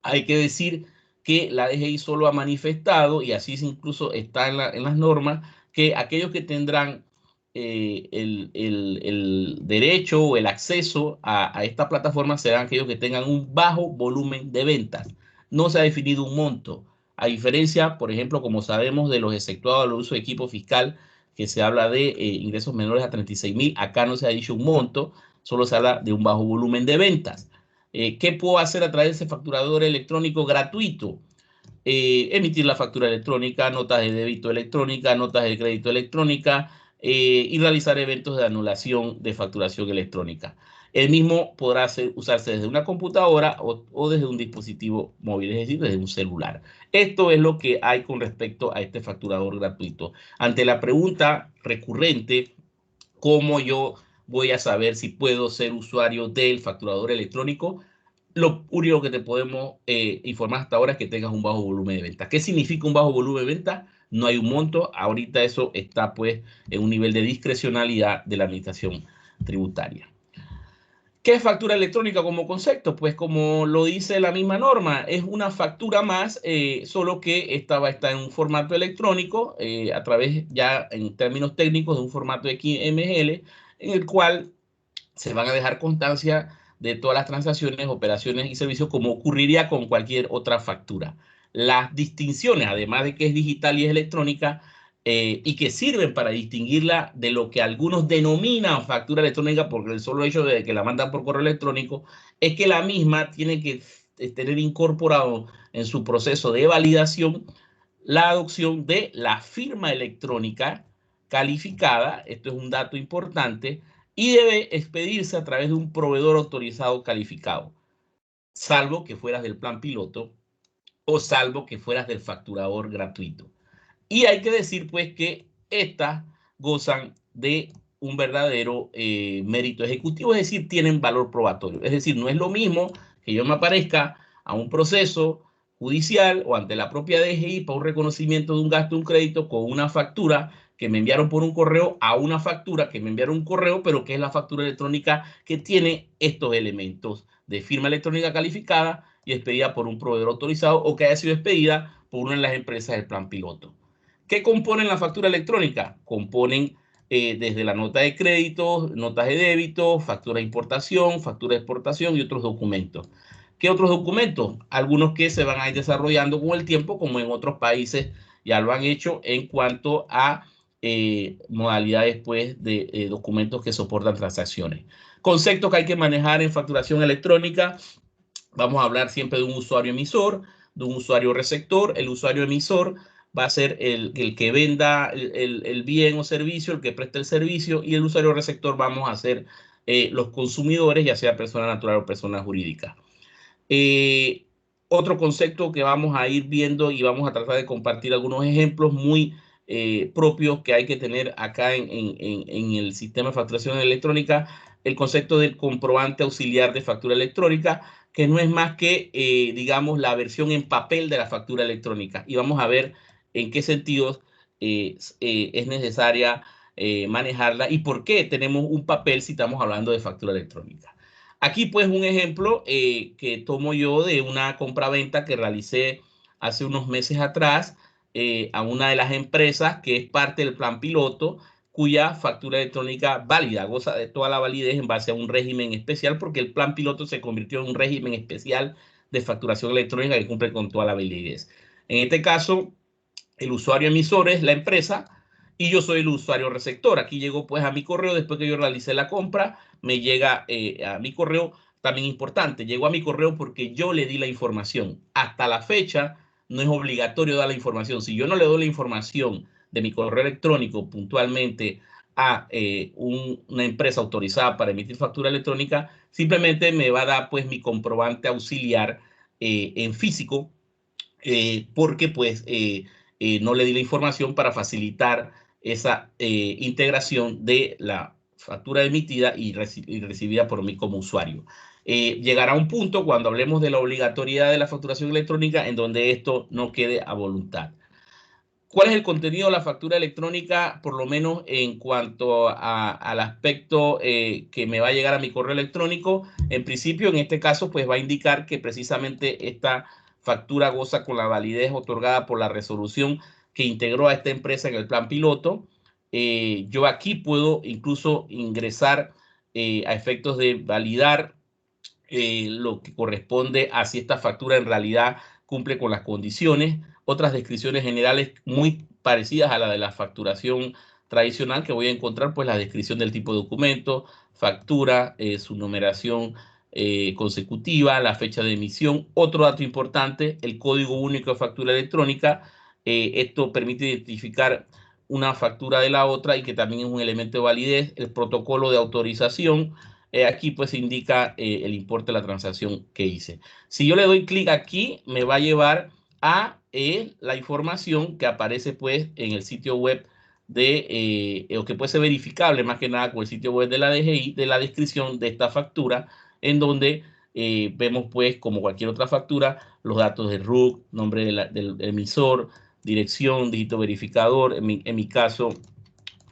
Hay que decir que la DGI solo ha manifestado, y así incluso está en las normas, que aquellos que tendrán el derecho o el acceso a esta plataforma serán aquellos que tengan un bajo volumen de ventas. No se ha definido un monto. A diferencia, por ejemplo, como sabemos, de los exceptuados al uso de equipo fiscal, que se habla de ingresos menores a 36.000, acá no se ha dicho un monto, solo se habla de un bajo volumen de ventas. ¿Qué puedo hacer a través de ese facturador electrónico gratuito? Emitir la factura electrónica, notas de débito electrónica, notas de crédito electrónica y realizar eventos de anulación de facturación electrónica. El mismo podrá usarse desde una computadora o desde un dispositivo móvil, es decir, desde un celular. Esto es lo que hay con respecto a este facturador gratuito. Ante la pregunta recurrente, ¿cómo yo voy a saber si puedo ser usuario del facturador electrónico? Lo único que te podemos informar hasta ahora es que tengas un bajo volumen de venta. ¿Qué significa un bajo volumen de venta? No hay un monto. Ahorita eso está pues en un nivel de discrecionalidad de la administración tributaria. ¿Qué es factura electrónica como concepto? Pues como lo dice la misma norma, es una factura más, solo que esta va a estar en un formato electrónico, a través ya en términos técnicos de un formato XML, en el cual se van a dejar constancia de todas las transacciones, operaciones y servicios como ocurriría con cualquier otra factura. Las distinciones, además de que es digital y es electrónica, y que sirven para distinguirla de lo que algunos denominan factura electrónica, porque el solo hecho de que la mandan por correo electrónico, es que la misma tiene que tener incorporado en su proceso de validación la adopción de la firma electrónica calificada, esto es un dato importante, y debe expedirse a través de un proveedor autorizado calificado, salvo que fueras del plan piloto o salvo que fueras del facturador gratuito. Y hay que decir pues que estas gozan de un verdadero mérito ejecutivo, es decir, tienen valor probatorio. Es decir, no es lo mismo que yo me aparezca a un proceso judicial o ante la propia DGI para un reconocimiento de un gasto, un crédito con una factura que me enviaron por un correo a una factura que me enviaron un correo, pero que es la factura electrónica que tiene estos elementos de firma electrónica calificada y expedida por un proveedor autorizado o que haya sido expedida por una de las empresas del plan piloto. ¿Qué componen la factura electrónica? Componen desde la nota de crédito, notas de débito, factura de importación, factura de exportación y otros documentos. ¿Qué otros documentos? Algunos que se van a ir desarrollando con el tiempo, como en otros países ya lo han hecho en cuanto a modalidades pues, de documentos que soportan transacciones. Conceptos que hay que manejar en facturación electrónica. Vamos a hablar siempre de un usuario emisor, de un usuario receptor. El usuario emisor va a ser el que venda el bien o servicio, el que presta el servicio, y el usuario receptor vamos a ser los consumidores, ya sea persona natural o persona jurídica. Otro concepto que vamos a ir viendo y vamos a tratar de compartir algunos ejemplos muy propios que hay que tener acá en el sistema de facturación electrónica, el concepto del comprobante auxiliar de factura electrónica, que no es más que, digamos, la versión en papel de la factura electrónica. Y vamos a ver en qué sentidos es necesaria manejarla y por qué tenemos un papel si estamos hablando de factura electrónica. Aquí pues un ejemplo que tomo yo de una compraventa que realicé hace unos meses atrás a una de las empresas que es parte del plan piloto, cuya factura electrónica válida, goza de toda la validez en base a un régimen especial, porque el plan piloto se convirtió en un régimen especial de facturación electrónica que cumple con toda la validez. En este caso, el usuario emisor es la empresa y yo soy el usuario receptor. Aquí llegó pues a mi correo, después que yo realicé la compra, me llega a mi correo también importante. Llegó a mi correo porque yo le di la información. Hasta la fecha no es obligatorio dar la información. Si yo no le doy la información de mi correo electrónico puntualmente a una empresa autorizada para emitir factura electrónica, simplemente me va a dar pues mi comprobante auxiliar en físico, porque pues no le di la información para facilitar esa integración de la factura emitida y recibida por mí como usuario. Llegará un punto cuando hablemos de la obligatoriedad de la facturación electrónica en donde esto no quede a voluntad. ¿Cuál es el contenido de la factura electrónica? Por lo menos en cuanto al aspecto que me va a llegar a mi correo electrónico. En principio, en este caso, pues va a indicar que precisamente esta factura goza con la validez otorgada por la resolución que integró a esta empresa en el plan piloto. Yo aquí puedo incluso ingresar a efectos de validar lo que corresponde a si esta factura en realidad cumple con las condiciones. Otras descripciones generales muy parecidas a la de la facturación tradicional que voy a encontrar, pues la descripción del tipo de documento, factura, su numeración consecutiva, la fecha de emisión. Otro dato importante, el código único de factura electrónica. Esto permite identificar una factura de la otra y que también es un elemento de validez. El protocolo de autorización. Aquí pues indica el importe de la transacción que hice. Si yo le doy clic aquí, me va a llevar a la información que aparece pues en el sitio web o que puede ser verificable más que nada con el sitio web de la DGI, de la descripción de esta factura, en donde vemos pues como cualquier otra factura, los datos del RUC, nombre del emisor, dirección, dígito verificador, en mi caso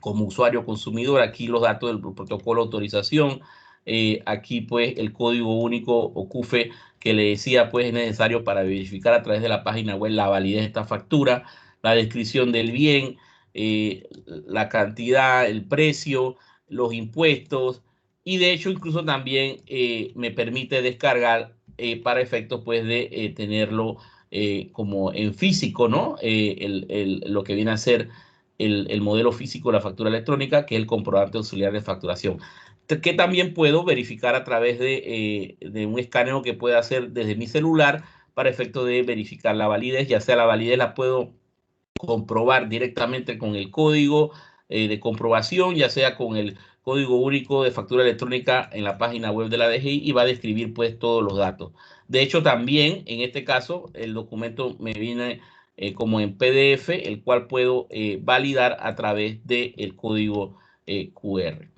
como usuario consumidor, aquí los datos del protocolo de autorización, aquí pues el código único o CUFE que le decía pues es necesario para verificar a través de la página web la validez de esta factura, la descripción del bien, la cantidad, el precio, los impuestos y de hecho incluso también me permite descargar para efectos pues de tenerlo como en físico, ¿no? Lo que viene a ser el modelo físico de la factura electrónica, que es el comprobante auxiliar de facturación, que también puedo verificar a través de un escaneo que pueda hacer desde mi celular para efecto de verificar la validez, ya sea la validez la puedo comprobar directamente con el código de comprobación, ya sea con el código único de factura electrónica en la página web de la DGI y va a describir pues todos los datos. De hecho, también en este caso el documento me viene como en PDF, el cual puedo validar a través del código QR.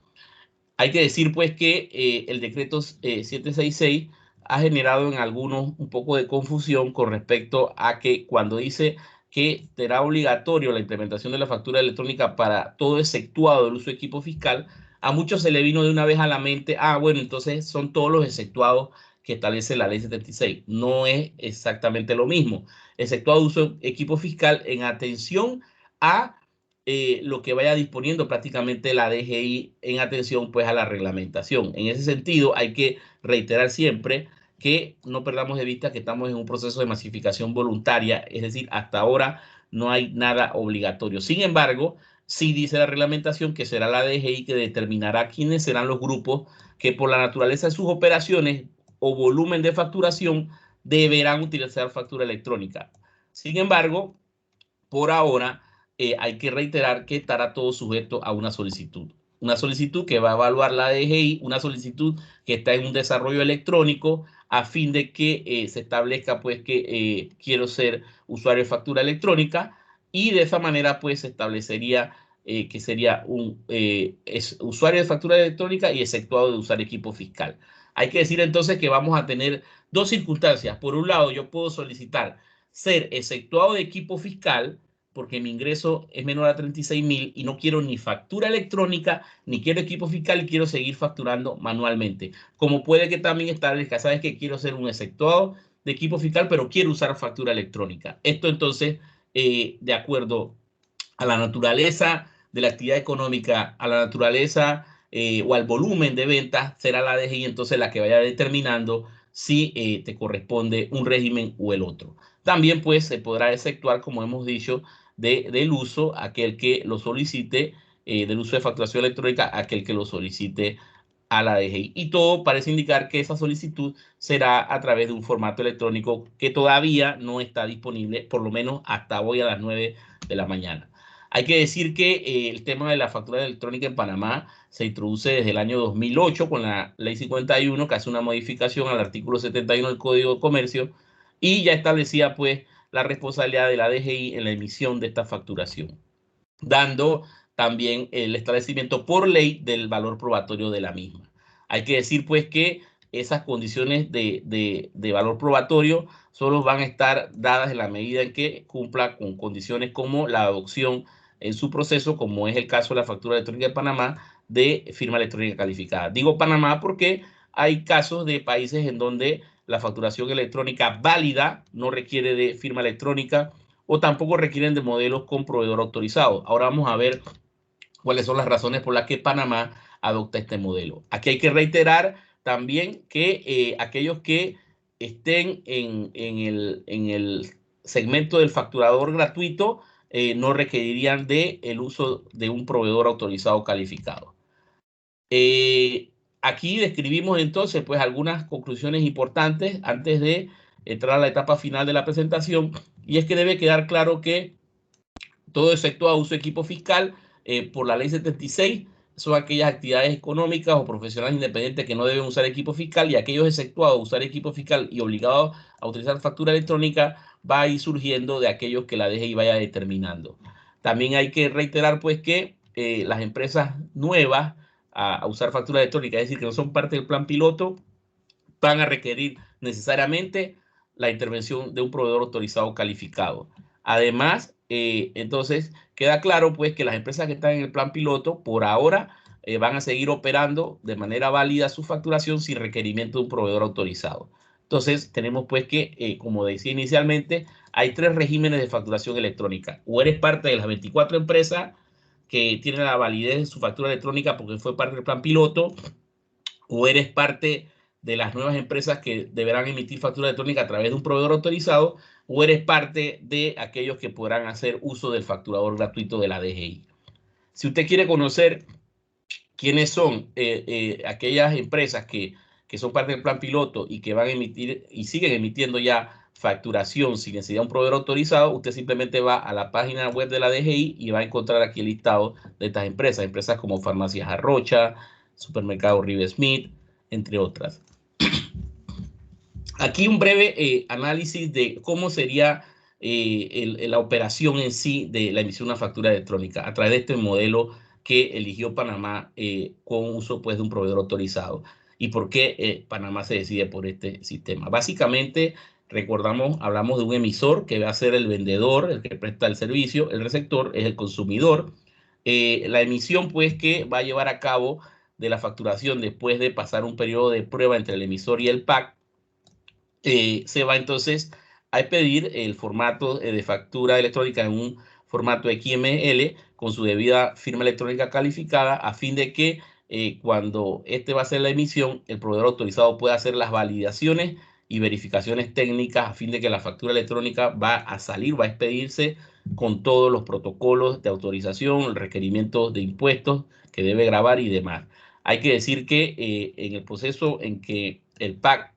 Hay que decir pues que el decreto 766 ha generado en algunos un poco de confusión con respecto a que cuando dice que será obligatorio la implementación de la factura electrónica para todo exceptuado del uso de equipo fiscal, a muchos se le vino de una vez a la mente, bueno, entonces son todos los exceptuados que establece la ley 76. No es exactamente lo mismo. Exceptuado de uso de equipo fiscal en atención a lo que vaya disponiendo prácticamente la DGI en atención pues a la reglamentación. En ese sentido hay que reiterar siempre que no perdamos de vista que estamos en un proceso de masificación voluntaria, es decir, hasta ahora no hay nada obligatorio. Sin embargo, sí dice la reglamentación que será la DGI que determinará quiénes serán los grupos que por la naturaleza de sus operaciones o volumen de facturación deberán utilizar factura electrónica. Sin embargo, por ahora hay que reiterar que estará todo sujeto a una solicitud. Una solicitud que va a evaluar la DGI, una solicitud que está en un desarrollo electrónico a fin de que se establezca pues que quiero ser usuario de factura electrónica y de esa manera pues se establecería que sería un usuario de factura electrónica y exceptuado de usar equipo fiscal. Hay que decir entonces que vamos a tener dos circunstancias. Por un lado, yo puedo solicitar ser exceptuado de equipo fiscal porque mi ingreso es menor a 36.000 y no quiero ni factura electrónica, ni quiero equipo fiscal y quiero seguir facturando manualmente. Como puede que también establezca, sabes que quiero ser un exceptuado de equipo fiscal, pero quiero usar factura electrónica. Esto entonces, de acuerdo a la naturaleza de la actividad económica, a la naturaleza o al volumen de ventas, será la DGI entonces la que vaya determinando si te corresponde un régimen o el otro. También pues se podrá exceptuar, como hemos dicho, del uso aquel que lo solicite, del uso de facturación electrónica aquel que lo solicite a la DGI. Y todo parece indicar que esa solicitud será a través de un formato electrónico que todavía no está disponible, por lo menos hasta hoy a las 9 de la mañana. Hay que decir que el tema de la factura electrónica en Panamá se introduce desde el año 2008 con la Ley 51, que hace una modificación al artículo 71 del Código de Comercio y ya establecía pues la responsabilidad de la DGI en la emisión de esta facturación, dando también el establecimiento por ley del valor probatorio de la misma. Hay que decir pues que esas condiciones de valor probatorio solo van a estar dadas en la medida en que cumpla con condiciones como la adopción en su proceso, como es el caso de la factura electrónica de Panamá, de firma electrónica calificada. Digo Panamá porque hay casos de países en donde la facturación electrónica válida no requiere de firma electrónica o tampoco requieren de modelos con proveedor autorizado. Ahora vamos a ver cuáles son las razones por las que Panamá adopta este modelo. Aquí hay que reiterar también que aquellos que estén en el segmento del facturador gratuito no requerirían el uso de un proveedor autorizado calificado. Aquí describimos entonces pues algunas conclusiones importantes antes de entrar a la etapa final de la presentación, y es que debe quedar claro que todo excepto a uso de equipo fiscal por la ley 76 son aquellas actividades económicas o profesionales independientes que no deben usar equipo fiscal, y aquellos exceptuados a usar equipo fiscal y obligados a utilizar factura electrónica va a ir surgiendo de aquellos que la DGI vaya determinando. También hay que reiterar pues que las empresas nuevas a usar factura electrónica, es decir, que no son parte del plan piloto, van a requerir necesariamente la intervención de un proveedor autorizado calificado. Además, entonces queda claro pues que las empresas que están en el plan piloto por ahora van a seguir operando de manera válida su facturación sin requerimiento de un proveedor autorizado. Entonces tenemos pues que, como decía inicialmente, hay 3 regímenes de facturación electrónica. O eres parte de las 24 empresas que tienen la validez de su factura electrónica porque fue parte del plan piloto, o eres parte de las nuevas empresas que deberán emitir factura electrónica a través de un proveedor autorizado, o eres parte de aquellos que podrán hacer uso del facturador gratuito de la DGI. Si usted quiere conocer quiénes son aquellas empresas que son parte del plan piloto y que van a emitir y siguen emitiendo ya facturación sin necesidad de un proveedor autorizado, usted simplemente va a la página web de la DGI y va a encontrar aquí el listado de estas empresas como Farmacias Arrocha, Supermercado River Smith, entre otras. Aquí un breve análisis de cómo sería la operación en sí de la emisión de una factura electrónica a través de este modelo que eligió Panamá con uso pues de un proveedor autorizado. ¿Y por qué Panamá se decide por este sistema? Básicamente, hablamos de un emisor que va a ser el vendedor, el que presta el servicio, el receptor es el consumidor. La emisión pues que va a llevar a cabo de la facturación después de pasar un periodo de prueba entre el emisor y el PAC, se va entonces a pedir el formato de factura electrónica en un formato XML con su debida firma electrónica calificada, a fin de que cuando este va a hacer la emisión, el proveedor autorizado pueda hacer las validaciones y verificaciones técnicas a fin de que la factura electrónica va a salir, va a expedirse con todos los protocolos de autorización, requerimientos de impuestos que debe grabar y demás. Hay que decir que en el proceso en que el PAC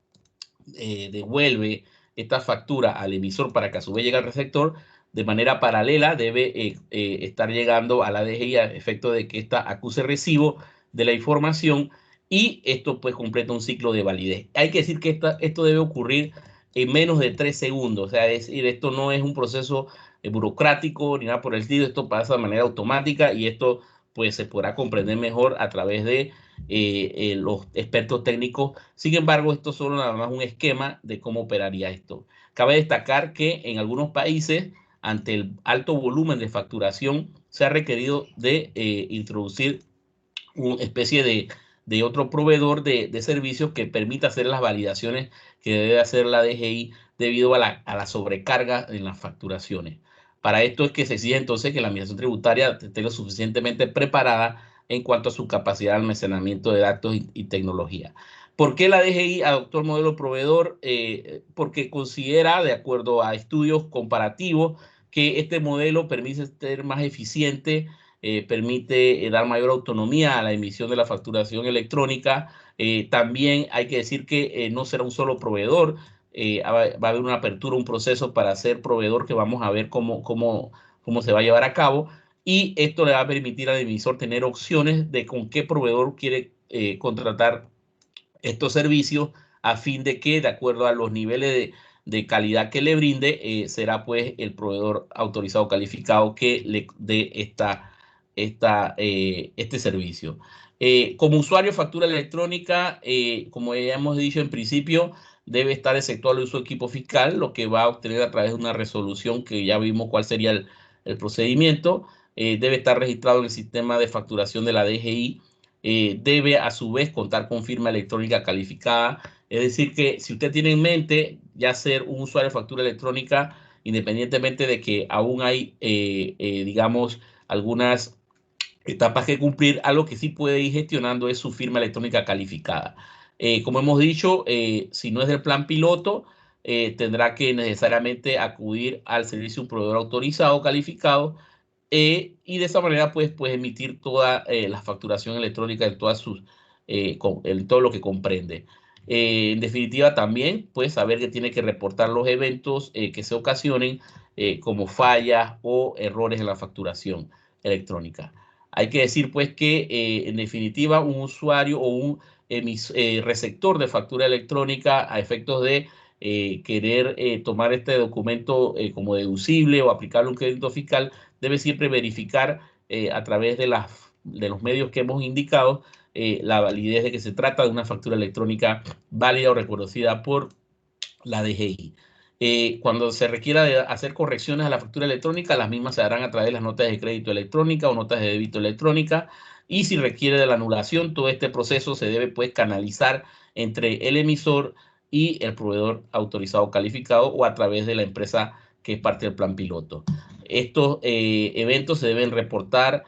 devuelve esta factura al emisor para que a su vez llegue al receptor, de manera paralela debe estar llegando a la DGI a efecto de que ésta acuse recibo de la información, y esto pues completa un ciclo de validez. Hay que decir que esto debe ocurrir en menos de 3 segundos, o sea, es decir, esto no es un proceso burocrático ni nada por el estilo, esto pasa de manera automática, y esto pues se podrá comprender mejor a través de los expertos técnicos. Sin embargo, esto es solo nada más un esquema de cómo operaría esto. Cabe destacar que en algunos países, ante el alto volumen de facturación, se ha requerido de introducir una especie de otro proveedor de servicios que permita hacer las validaciones que debe hacer la DGI debido a la sobrecarga en las facturaciones. Para esto es que se exige entonces que la Administración Tributaria esté lo suficientemente preparada en cuanto a su capacidad de almacenamiento de datos y tecnología. ¿Por qué la DGI adoptó el modelo proveedor? Porque considera, de acuerdo a estudios comparativos, que este modelo permite ser más eficiente permite dar mayor autonomía a la emisión de la facturación electrónica. También hay que decir que no será un solo proveedor, va a haber una apertura, un proceso para ser proveedor que vamos a ver cómo se va a llevar a cabo, y esto le va a permitir al emisor tener opciones de con qué proveedor quiere contratar estos servicios, a fin de que, de acuerdo a los niveles de calidad que le brinde, será pues el proveedor autorizado calificado que le dé este servicio. Como usuario de factura electrónica, como ya hemos dicho en principio, debe estar exceptuado el uso de equipo fiscal, lo que va a obtener a través de una resolución que ya vimos cuál sería el procedimiento. Debe estar registrado en el sistema de facturación de la DGI. Debe a su vez contar con firma electrónica calificada. Es decir, que si usted tiene en mente ya ser un usuario de factura electrónica, independientemente de que aún hay, digamos, algunas etapas que cumplir, algo que sí puede ir gestionando es su firma electrónica calificada. Como hemos dicho, si no es del plan piloto, tendrá que necesariamente acudir al servicio de un proveedor autorizado calificado, y de esa manera pues emitir toda la facturación electrónica en todas en todo lo que comprende. En definitiva, también pues saber que tiene que reportar los eventos que se ocasionen, como fallas o errores en la facturación electrónica. Hay que decir pues que en definitiva un usuario o un receptor de factura electrónica, a efectos de querer tomar este documento como deducible o aplicarle un crédito fiscal, debe siempre verificar a través de los medios que hemos indicado la validez de que se trata de una factura electrónica válida o reconocida por la DGI. Cuando se requiera de hacer correcciones a la factura electrónica, las mismas se harán a través de las notas de crédito electrónica o notas de débito electrónica, y si requiere de la anulación, todo este proceso se debe pues canalizar entre el emisor y el proveedor autorizado calificado, o a través de la empresa que es parte del plan piloto. Estos eventos se deben reportar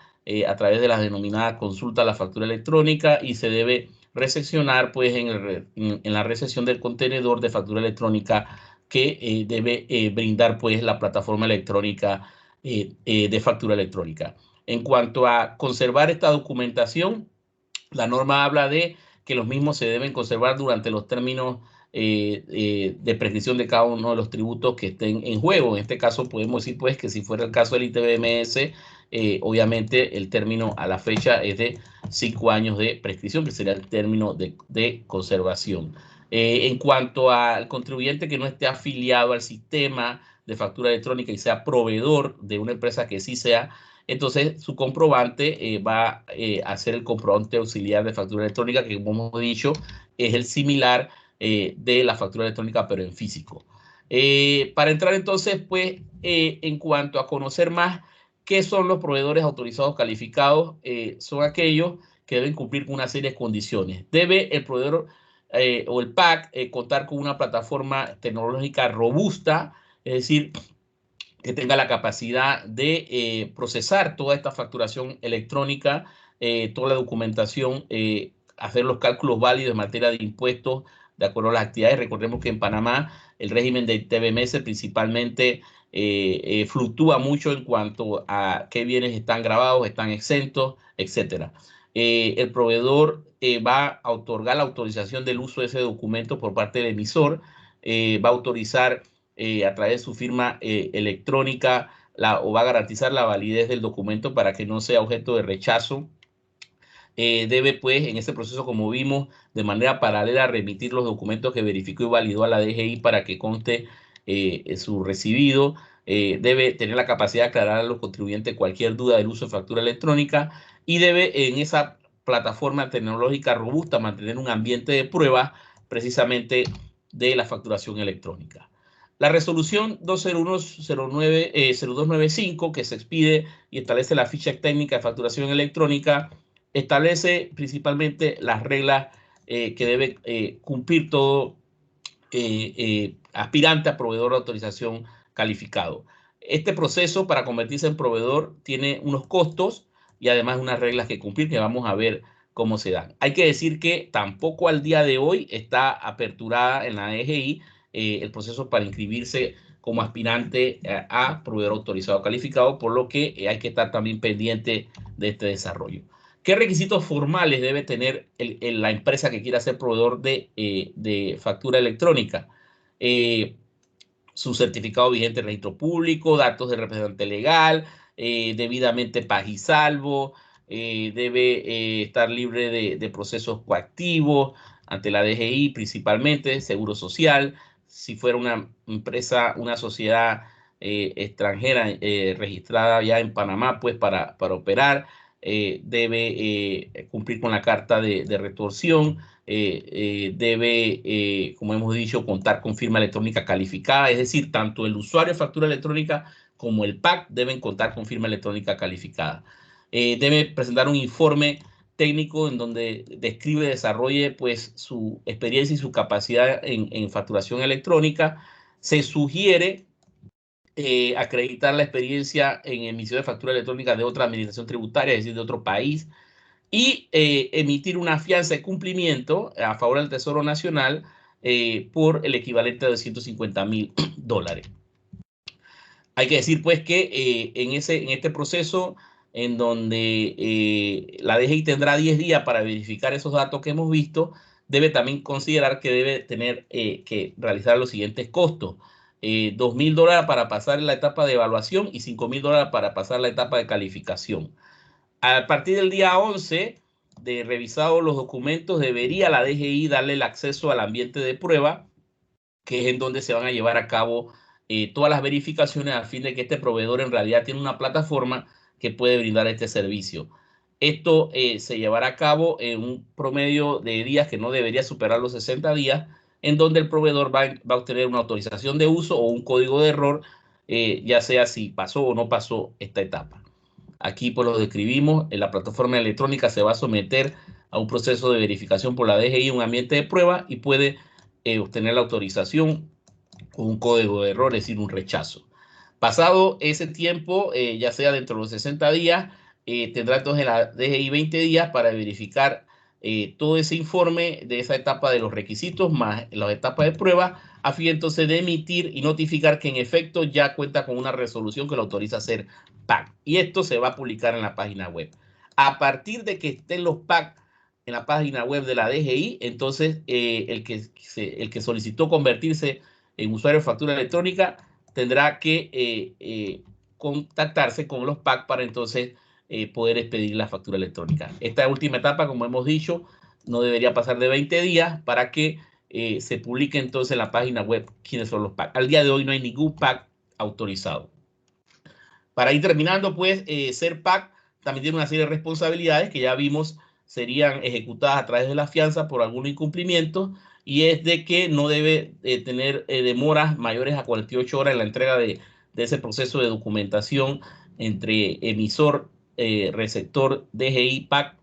a través de la denominada consulta a la factura electrónica, y se debe recepcionar pues en la recepción del contenedor de factura electrónica que debe brindar pues la plataforma electrónica de factura electrónica. En cuanto a conservar esta documentación, la norma habla de que los mismos se deben conservar durante los términos de prescripción de cada uno de los tributos que estén en juego. En este caso podemos decir pues que si fuera el caso del ITBMS, obviamente el término a la fecha es de 5 años de prescripción, que sería el término de conservación. En cuanto al contribuyente que no esté afiliado al sistema de factura electrónica y sea proveedor de una empresa que sí sea, entonces su comprobante va a ser el comprobante auxiliar de factura electrónica, que como hemos dicho es el similar de la factura electrónica pero en físico. Para entrar entonces pues en cuanto a conocer más qué son los proveedores autorizados calificados, son aquellos que deben cumplir con una serie de condiciones. Debe el proveedor o el PAC contar con una plataforma tecnológica robusta, es decir, que tenga la capacidad de procesar toda esta facturación electrónica, toda la documentación, hacer los cálculos válidos en materia de impuestos de acuerdo a las actividades. Recordemos que en Panamá el régimen de TBMS principalmente fluctúa mucho en cuanto a qué bienes están gravados, están exentos, etcétera. El proveedor va a otorgar la autorización del uso de ese documento por parte del emisor, va a autorizar a través de su firma electrónica o va a garantizar la validez del documento para que no sea objeto de rechazo. Debe pues en ese proceso, como vimos, de manera paralela remitir los documentos que verificó y validó a la DGI para que conste su recibido. Debe tener la capacidad de aclarar a los contribuyentes cualquier duda del uso de factura electrónica, y debe en esa plataforma tecnológica robusta mantener un ambiente de prueba precisamente de la facturación electrónica. La resolución 201-0295, que se expide y establece la ficha técnica de facturación electrónica, establece principalmente las reglas que debe cumplir todo aspirante a proveedor de autorización calificado. Este proceso para convertirse en proveedor tiene unos costos y además unas reglas que cumplir, que vamos a ver cómo se dan. Hay que decir que tampoco al día de hoy está aperturada en la DGI el proceso para inscribirse como aspirante a proveedor autorizado calificado, por lo que hay que estar también pendiente de este desarrollo. ¿Qué requisitos formales debe tener la empresa que quiera ser proveedor de factura electrónica? Su certificado vigente de registro público, datos del representante legal, debidamente paz y salvo, debe estar libre de procesos coactivos ante la DGI principalmente, seguro social. Si fuera una empresa, una sociedad extranjera registrada ya en Panamá, pues para operar, debe cumplir con la carta de retorsión, debe, como hemos dicho, contar con firma electrónica calificada, es decir, tanto el usuario de factura electrónica como el PAC deben contar con firma electrónica calificada. Debe presentar un informe técnico en donde describe y desarrolle pues, su experiencia y su capacidad en facturación electrónica. Se sugiere acreditar la experiencia en emisión de factura electrónica de otra administración tributaria, es decir, de otro país, y emitir una fianza de cumplimiento a favor del Tesoro Nacional por el equivalente de $250.000. Hay que decir, pues, que en este proceso, en donde la DGI tendrá 10 días para verificar esos datos que hemos visto, debe también considerar que debe tener que realizar los siguientes costos. $2.000 para pasar la etapa de evaluación y $5.000 para pasar la etapa de calificación. A partir del día 11 de revisados los documentos, debería la DGI darle el acceso al ambiente de prueba, que es en donde se van a llevar a cabo todas las verificaciones a fin de que este proveedor en realidad tiene una plataforma que puede brindar este servicio. Esto se llevará a cabo en un promedio de días que no debería superar los 60 días, en donde el proveedor va a obtener una autorización de uso o un código de error, ya sea si pasó o no pasó esta etapa. Aquí pues lo describimos, en la plataforma electrónica se va a someter a un proceso de verificación por la DGI, un ambiente de prueba, y puede obtener la autorización con un código de error, es decir, un rechazo. Pasado ese tiempo, ya sea dentro de los 60 días, tendrá entonces la DGI 20 días para verificar todo ese informe de esa etapa de los requisitos más las etapas de prueba, a fin entonces de emitir y notificar que en efecto ya cuenta con una resolución que lo autoriza a hacer PAC. Y esto se va a publicar en la página web. A partir de que estén los PAC en la página web de la DGI, entonces el que solicitó convertirse en usuario de factura electrónica tendrá que contactarse con los PAC para entonces poder expedir la factura electrónica. Esta última etapa, como hemos dicho, no debería pasar de 20 días para que se publique entonces en la página web quiénes son los PAC. Al día de hoy no hay ningún PAC autorizado. Para ir terminando, pues, ser PAC también tiene una serie de responsabilidades que ya vimos serían ejecutadas a través de la fianza por algún incumplimiento, y es de que no debe tener demoras mayores a 48 horas en la entrega de ese proceso de documentación entre emisor, receptor, DGI, PAC.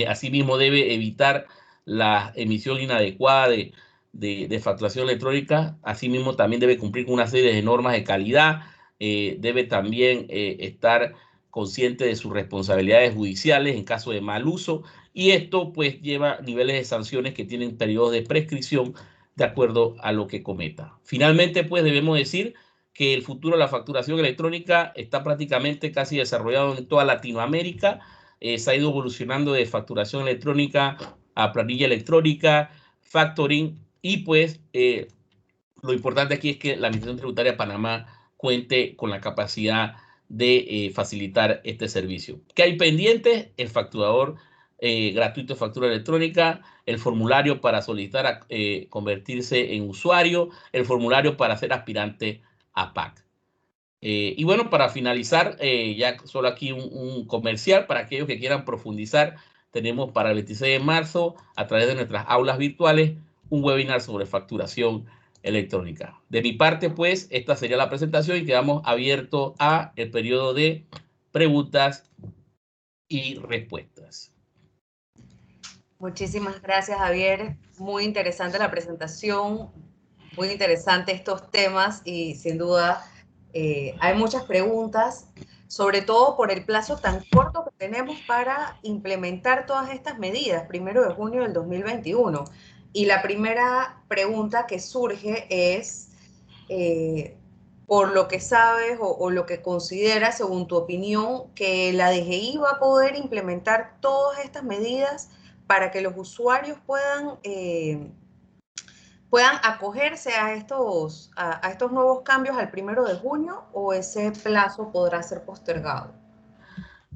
Asimismo, debe evitar la emisión inadecuada de facturación electrónica. Asimismo, también debe cumplir con una serie de normas de calidad. Debe también estar consciente de sus responsabilidades judiciales en caso de mal uso, y esto pues lleva niveles de sanciones que tienen periodos de prescripción de acuerdo a lo que cometa. Finalmente, pues debemos decir que el futuro de la facturación electrónica está prácticamente casi desarrollado en toda Latinoamérica. Se ha ido evolucionando de facturación electrónica a planilla electrónica, factoring, y pues lo importante aquí es que la Administración Tributaria de Panamá cuente con la capacidad de facilitar este servicio. ¿Qué hay pendiente? El facturador gratuito de factura electrónica, el formulario para solicitar convertirse en usuario, el formulario para ser aspirante a PAC. Y bueno, para finalizar, ya solo aquí un comercial para aquellos que quieran profundizar. Tenemos para el 26 de marzo, a través de nuestras aulas virtuales, un webinar sobre facturación electrónica. De mi parte, pues, esta sería la presentación y quedamos abiertos a el periodo de preguntas y respuestas. Muchísimas gracias, Javier. Muy interesante la presentación, muy interesante estos temas, y sin duda hay muchas preguntas, sobre todo por el plazo tan corto que tenemos para implementar todas estas medidas, 1 de junio del 2021. Y la primera pregunta que surge es, por lo que sabes o lo que consideras, según tu opinión, que la DGI va a poder implementar todas estas medidas para que los usuarios puedan acogerse a estos nuevos cambios al 1 de junio, o ese plazo podrá ser postergado?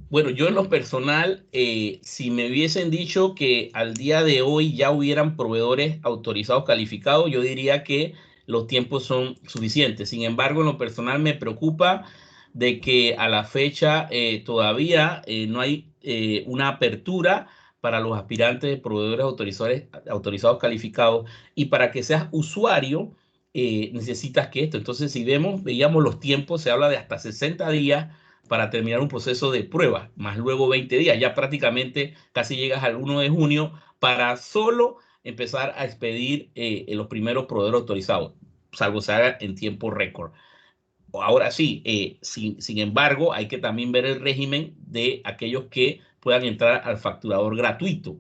Bueno, yo en lo personal, si me hubiesen dicho que al día de hoy ya hubieran proveedores autorizados calificados, yo diría que los tiempos son suficientes. Sin embargo, en lo personal me preocupa de que a la fecha todavía no hay una apertura para los aspirantes de proveedores autorizados calificados, y para que seas usuario necesitas que esto. Entonces, si veíamos los tiempos, se habla de hasta 60 días para terminar un proceso de prueba, más luego 20 días. Ya prácticamente casi llegas al 1 de junio para solo empezar a expedir los primeros proveedores autorizados, salvo se haga en tiempo récord. Ahora sí, sin embargo, hay que también ver el régimen de aquellos que puedan entrar al facturador gratuito,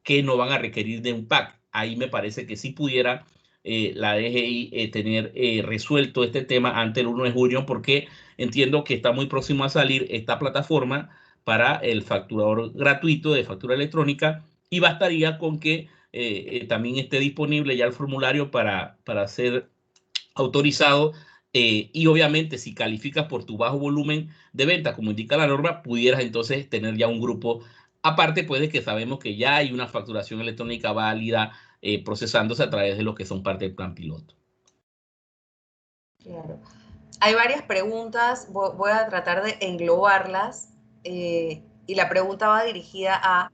que no van a requerir de un PAC. Ahí me parece que sí pudiera la DGI tener resuelto este tema antes del 1 de junio, porque entiendo que está muy próximo a salir esta plataforma para el facturador gratuito de factura electrónica, y bastaría con que también esté disponible ya el formulario para ser autorizado. Y obviamente, si calificas por tu bajo volumen de venta, como indica la norma, pudieras entonces tener ya un grupo. Aparte, pues, de que sabemos que ya hay una facturación electrónica válida procesándose a través de los que son parte del plan piloto. Claro. Hay varias preguntas, voy a tratar de englobarlas, y la pregunta va dirigida a: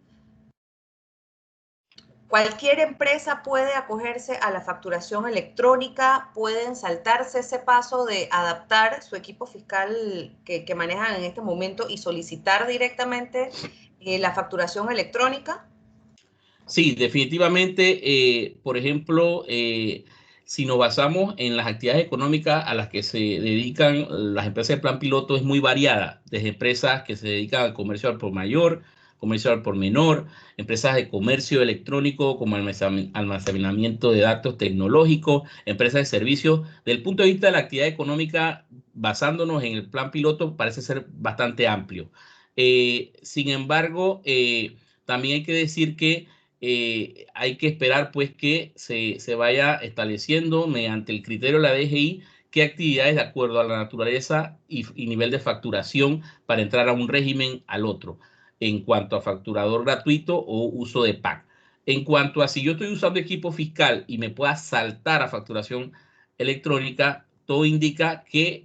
¿cualquier empresa puede acogerse a la facturación electrónica? ¿Pueden saltarse ese paso de adaptar su equipo fiscal que manejan en este momento y solicitar directamente la facturación electrónica? Sí, definitivamente. Por ejemplo, si nos basamos en las actividades económicas a las que se dedican las empresas del plan piloto, es muy variada, desde empresas que se dedican al comercio al por mayor, comercio al por menor, empresas de comercio electrónico como almacenamiento de datos tecnológicos, empresas de servicios. Desde el punto de vista de la actividad económica, basándonos en el plan piloto, parece ser bastante amplio. Sin embargo, también hay que decir que hay que esperar pues que se vaya estableciendo mediante el criterio de la DGI qué actividades, de acuerdo a la naturaleza y nivel de facturación, para entrar a un régimen al otro, en cuanto a facturador gratuito o uso de PAC. En cuanto a si yo estoy usando equipo fiscal y me pueda saltar a facturación electrónica, todo indica que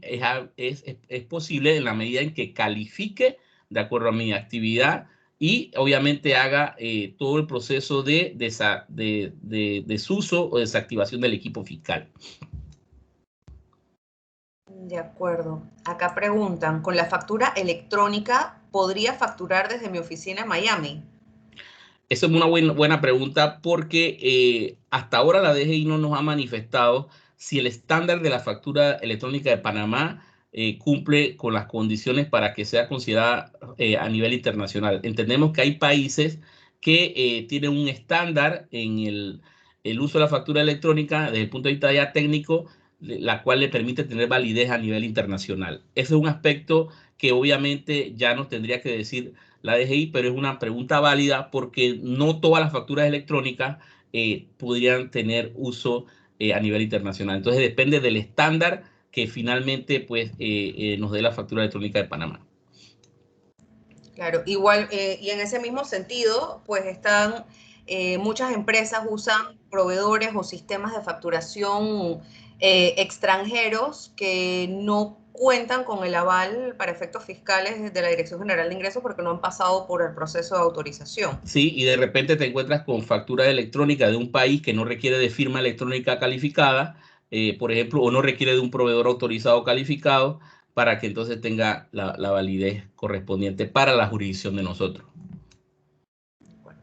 es posible en la medida en que califique de acuerdo a mi actividad y obviamente haga todo el proceso de desuso o desactivación del equipo fiscal. De acuerdo. Acá preguntan: ¿con la factura electrónica podría facturar desde mi oficina en Miami? Esa es una buena pregunta, porque hasta ahora la DGI no nos ha manifestado si el estándar de la factura electrónica de Panamá cumple con las condiciones para que sea considerada a nivel internacional. Entendemos que hay países que tienen un estándar en el uso de la factura electrónica desde el punto de vista ya técnico, la cual le permite tener validez a nivel internacional. Ese es un aspecto que obviamente ya nos tendría que decir la DGI, pero es una pregunta válida porque no todas las facturas electrónicas podrían tener uso a nivel internacional. Entonces depende del estándar que finalmente pues, nos dé la factura electrónica de Panamá. Claro, igual, y en ese mismo sentido, pues están, muchas empresas usan proveedores o sistemas de facturación extranjeros que no cuentan con el aval para efectos fiscales de la Dirección General de Ingresos porque no han pasado por el proceso de autorización. Sí, y de repente te encuentras con factura electrónica de un país que no requiere de firma electrónica calificada, por ejemplo, o no requiere de un proveedor autorizado calificado, para que entonces tenga la validez correspondiente para la jurisdicción de nosotros. Bueno,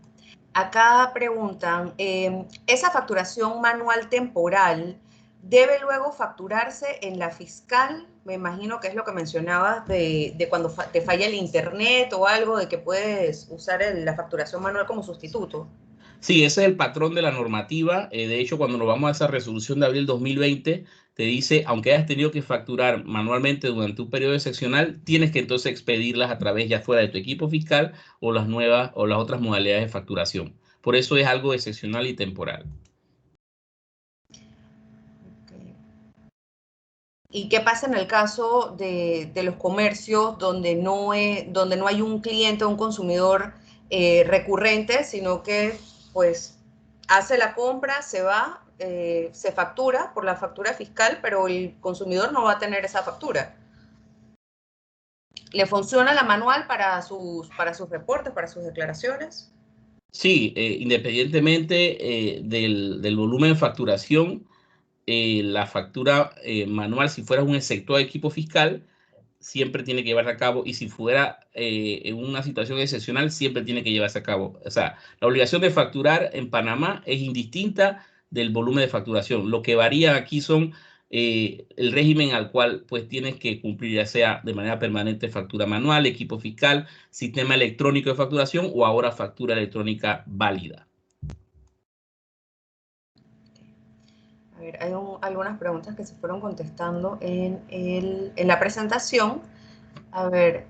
acá preguntan, ¿esa facturación manual temporal debe luego facturarse en la fiscal? Me imagino que es lo que mencionabas de cuando te falla el internet o algo, de que puedes usar la facturación manual como sustituto. Sí, ese es el patrón de la normativa. De hecho, cuando nos vamos a esa resolución de abril 2020, te dice, aunque hayas tenido que facturar manualmente durante un periodo excepcional, tienes que entonces expedirlas a través ya fuera de tu equipo fiscal o las nuevas o las otras modalidades de facturación. Por eso es algo excepcional y temporal. ¿Y qué pasa en el caso de los comercios donde no hay un cliente o un consumidor recurrente, sino que pues hace la compra, se va, se factura por la factura fiscal, pero el consumidor no va a tener esa factura? ¿Le funciona la manual para sus reportes, para sus declaraciones? Sí, independientemente del volumen de facturación, la factura manual, si fuera un exceptuado de equipo fiscal, siempre tiene que llevarse a cabo, y si fuera en una situación excepcional, siempre tiene que llevarse a cabo. O sea, la obligación de facturar en Panamá es indistinta del volumen de facturación. Lo que varía aquí son el régimen al cual pues tienes que cumplir, ya sea de manera permanente factura manual, equipo fiscal, sistema electrónico de facturación o ahora factura electrónica válida. A ver, hay algunas preguntas que se fueron contestando en la presentación. A ver,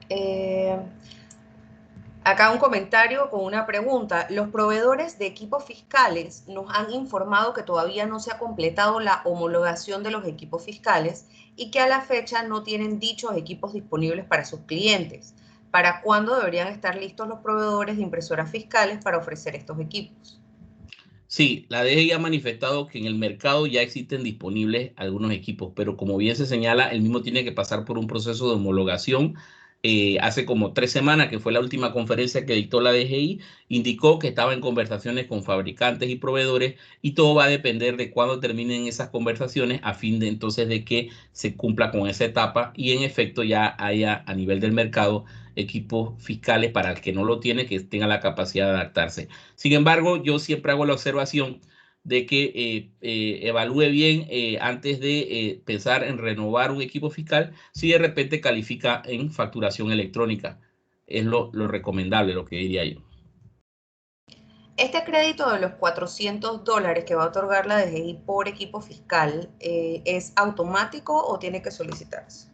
acá un comentario con una pregunta. Los proveedores de equipos fiscales nos han informado que todavía no se ha completado la homologación de los equipos fiscales y que a la fecha no tienen dichos equipos disponibles para sus clientes. ¿Para cuándo deberían estar listos los proveedores de impresoras fiscales para ofrecer estos equipos? Sí, la DGI ha manifestado que en el mercado ya existen disponibles algunos equipos, pero como bien se señala, el mismo tiene que pasar por un proceso de homologación. Hace como 3 semanas, que fue la última conferencia que dictó la DGI, indicó que estaba en conversaciones con fabricantes y proveedores, y todo va a depender de cuándo terminen esas conversaciones, a fin de entonces de que se cumpla con esa etapa y en efecto ya haya a nivel del mercado equipos fiscales para el que no lo tiene, que tenga la capacidad de adaptarse. Sin embargo, yo siempre hago la observación de que evalúe bien antes de pensar en renovar un equipo fiscal, si de repente califica en facturación electrónica. Es lo recomendable, lo que diría yo. Este crédito de los $400 que va a otorgar la DGI por equipo fiscal, ¿es automático o tiene que solicitarse?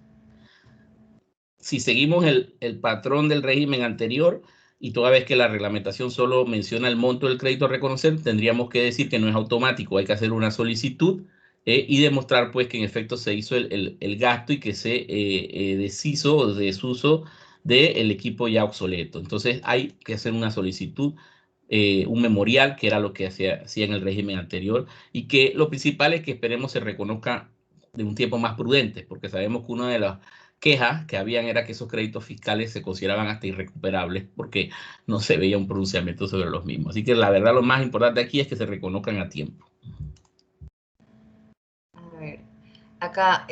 Si seguimos el patrón del régimen anterior, y toda vez que la reglamentación solo menciona el monto del crédito a reconocer, tendríamos que decir que no es automático, hay que hacer una solicitud y demostrar pues que en efecto se hizo el gasto y que se deshizo o desuso del equipo ya obsoleto. Entonces hay que hacer una solicitud, un memorial, que era lo que hacía en el régimen anterior, y que lo principal es que esperemos se reconozca de un tiempo más prudente, porque sabemos que una de las quejas que habían era que esos créditos fiscales se consideraban hasta irrecuperables porque no se veía un pronunciamiento sobre los mismos. Así que la verdad lo más importante aquí es que se reconozcan a tiempo. A ver, acá,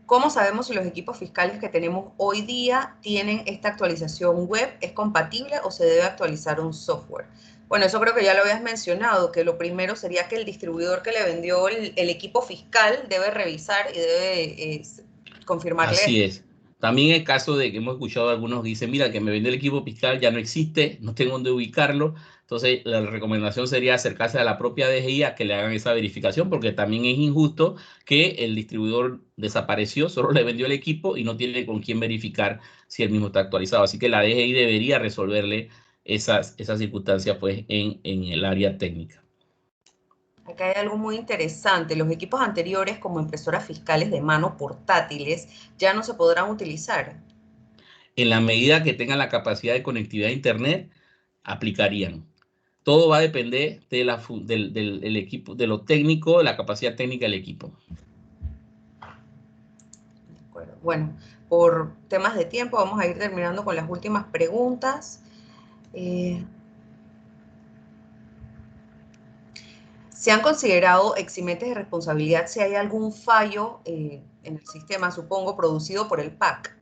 ¿cómo sabemos si los equipos fiscales que tenemos hoy día tienen esta actualización web? ¿Es compatible o se debe actualizar un software? Bueno, eso creo que ya lo habías mencionado, que lo primero sería que el distribuidor que le vendió el equipo fiscal debe revisar y debe confirmarle. Así es. También el caso de que hemos escuchado a algunos que dicen, mira, que me vendió el equipo fiscal, ya no existe, no tengo dónde ubicarlo. Entonces, la recomendación sería acercarse a la propia DGI a que le hagan esa verificación, porque también es injusto que el distribuidor desapareció, solo le vendió el equipo y no tiene con quién verificar si el mismo está actualizado. Así que la DGI debería resolverle esas circunstancias pues, en el área técnica. Acá hay algo muy interesante. Los equipos anteriores, como impresoras fiscales de mano portátiles, ya no se podrán utilizar. En la medida que tengan la capacidad de conectividad a Internet, aplicarían. Todo va a depender de del equipo, de lo técnico, de la capacidad técnica del equipo. De acuerdo. Bueno, por temas de tiempo vamos a ir terminando con las últimas preguntas. ¿Se han considerado eximentes de responsabilidad si hay algún fallo en el sistema, supongo, producido por el PAC?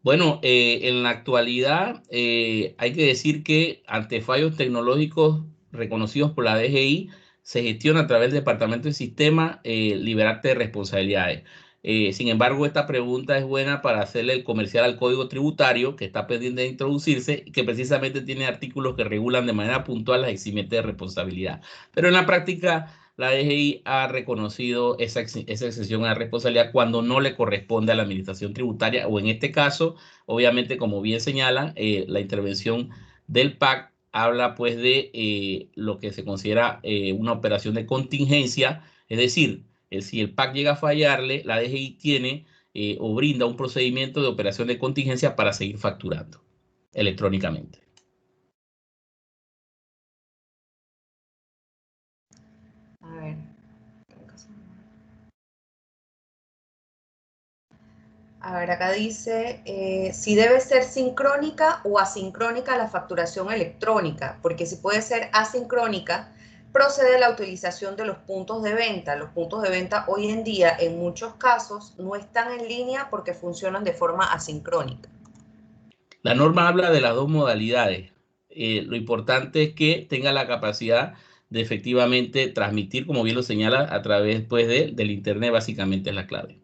Bueno, en la actualidad hay que decir que ante fallos tecnológicos reconocidos por la DGI, se gestiona a través del Departamento de Sistema liberarte de responsabilidades. Sin embargo, esta pregunta es buena para hacerle el comercial al Código Tributario, que está pendiente de introducirse, y que precisamente tiene artículos que regulan de manera puntual las eximientes de responsabilidad. Pero en la práctica, la DGI ha reconocido esa exención a responsabilidad cuando no le corresponde a la administración tributaria, o en este caso, obviamente, como bien señalan, la intervención del PAC habla pues de lo que se considera una operación de contingencia, es decir, si el PAC llega a fallarle, la DGI tiene o brinda un procedimiento de operación de contingencia para seguir facturando electrónicamente. A ver, acá dice si debe ser sincrónica o asincrónica la facturación electrónica, porque si puede ser asincrónica, procede la utilización de los puntos de venta. Los puntos de venta hoy en día, en muchos casos, no están en línea porque funcionan de forma asincrónica. La norma habla de las dos modalidades. Lo importante es que tenga la capacidad de efectivamente transmitir, como bien lo señala, a través pues, del Internet, básicamente es la clave.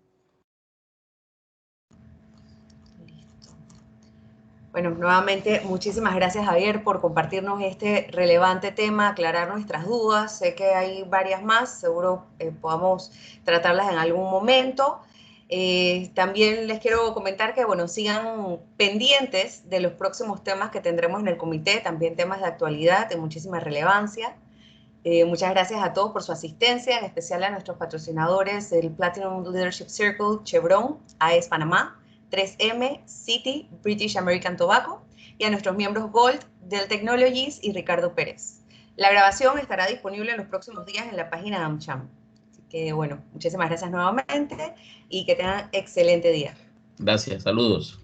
Bueno, nuevamente, muchísimas gracias, Javier, por compartirnos este relevante tema, aclarar nuestras dudas. Sé que hay varias más, seguro podamos tratarlas en algún momento. También les quiero comentar que, bueno, sigan pendientes de los próximos temas que tendremos en el comité, también temas de actualidad, de muchísima relevancia. Muchas gracias a todos por su asistencia, en especial a nuestros patrocinadores, el Platinum Leadership Circle, Chevron, AES Panamá, 3M, Citi, British American Tobacco, y a nuestros miembros Gold, Dell Technologies y Ricardo Pérez. La grabación estará disponible en los próximos días en la página de AmCham. Así que, bueno, muchísimas gracias nuevamente y que tengan excelente día. Gracias, saludos.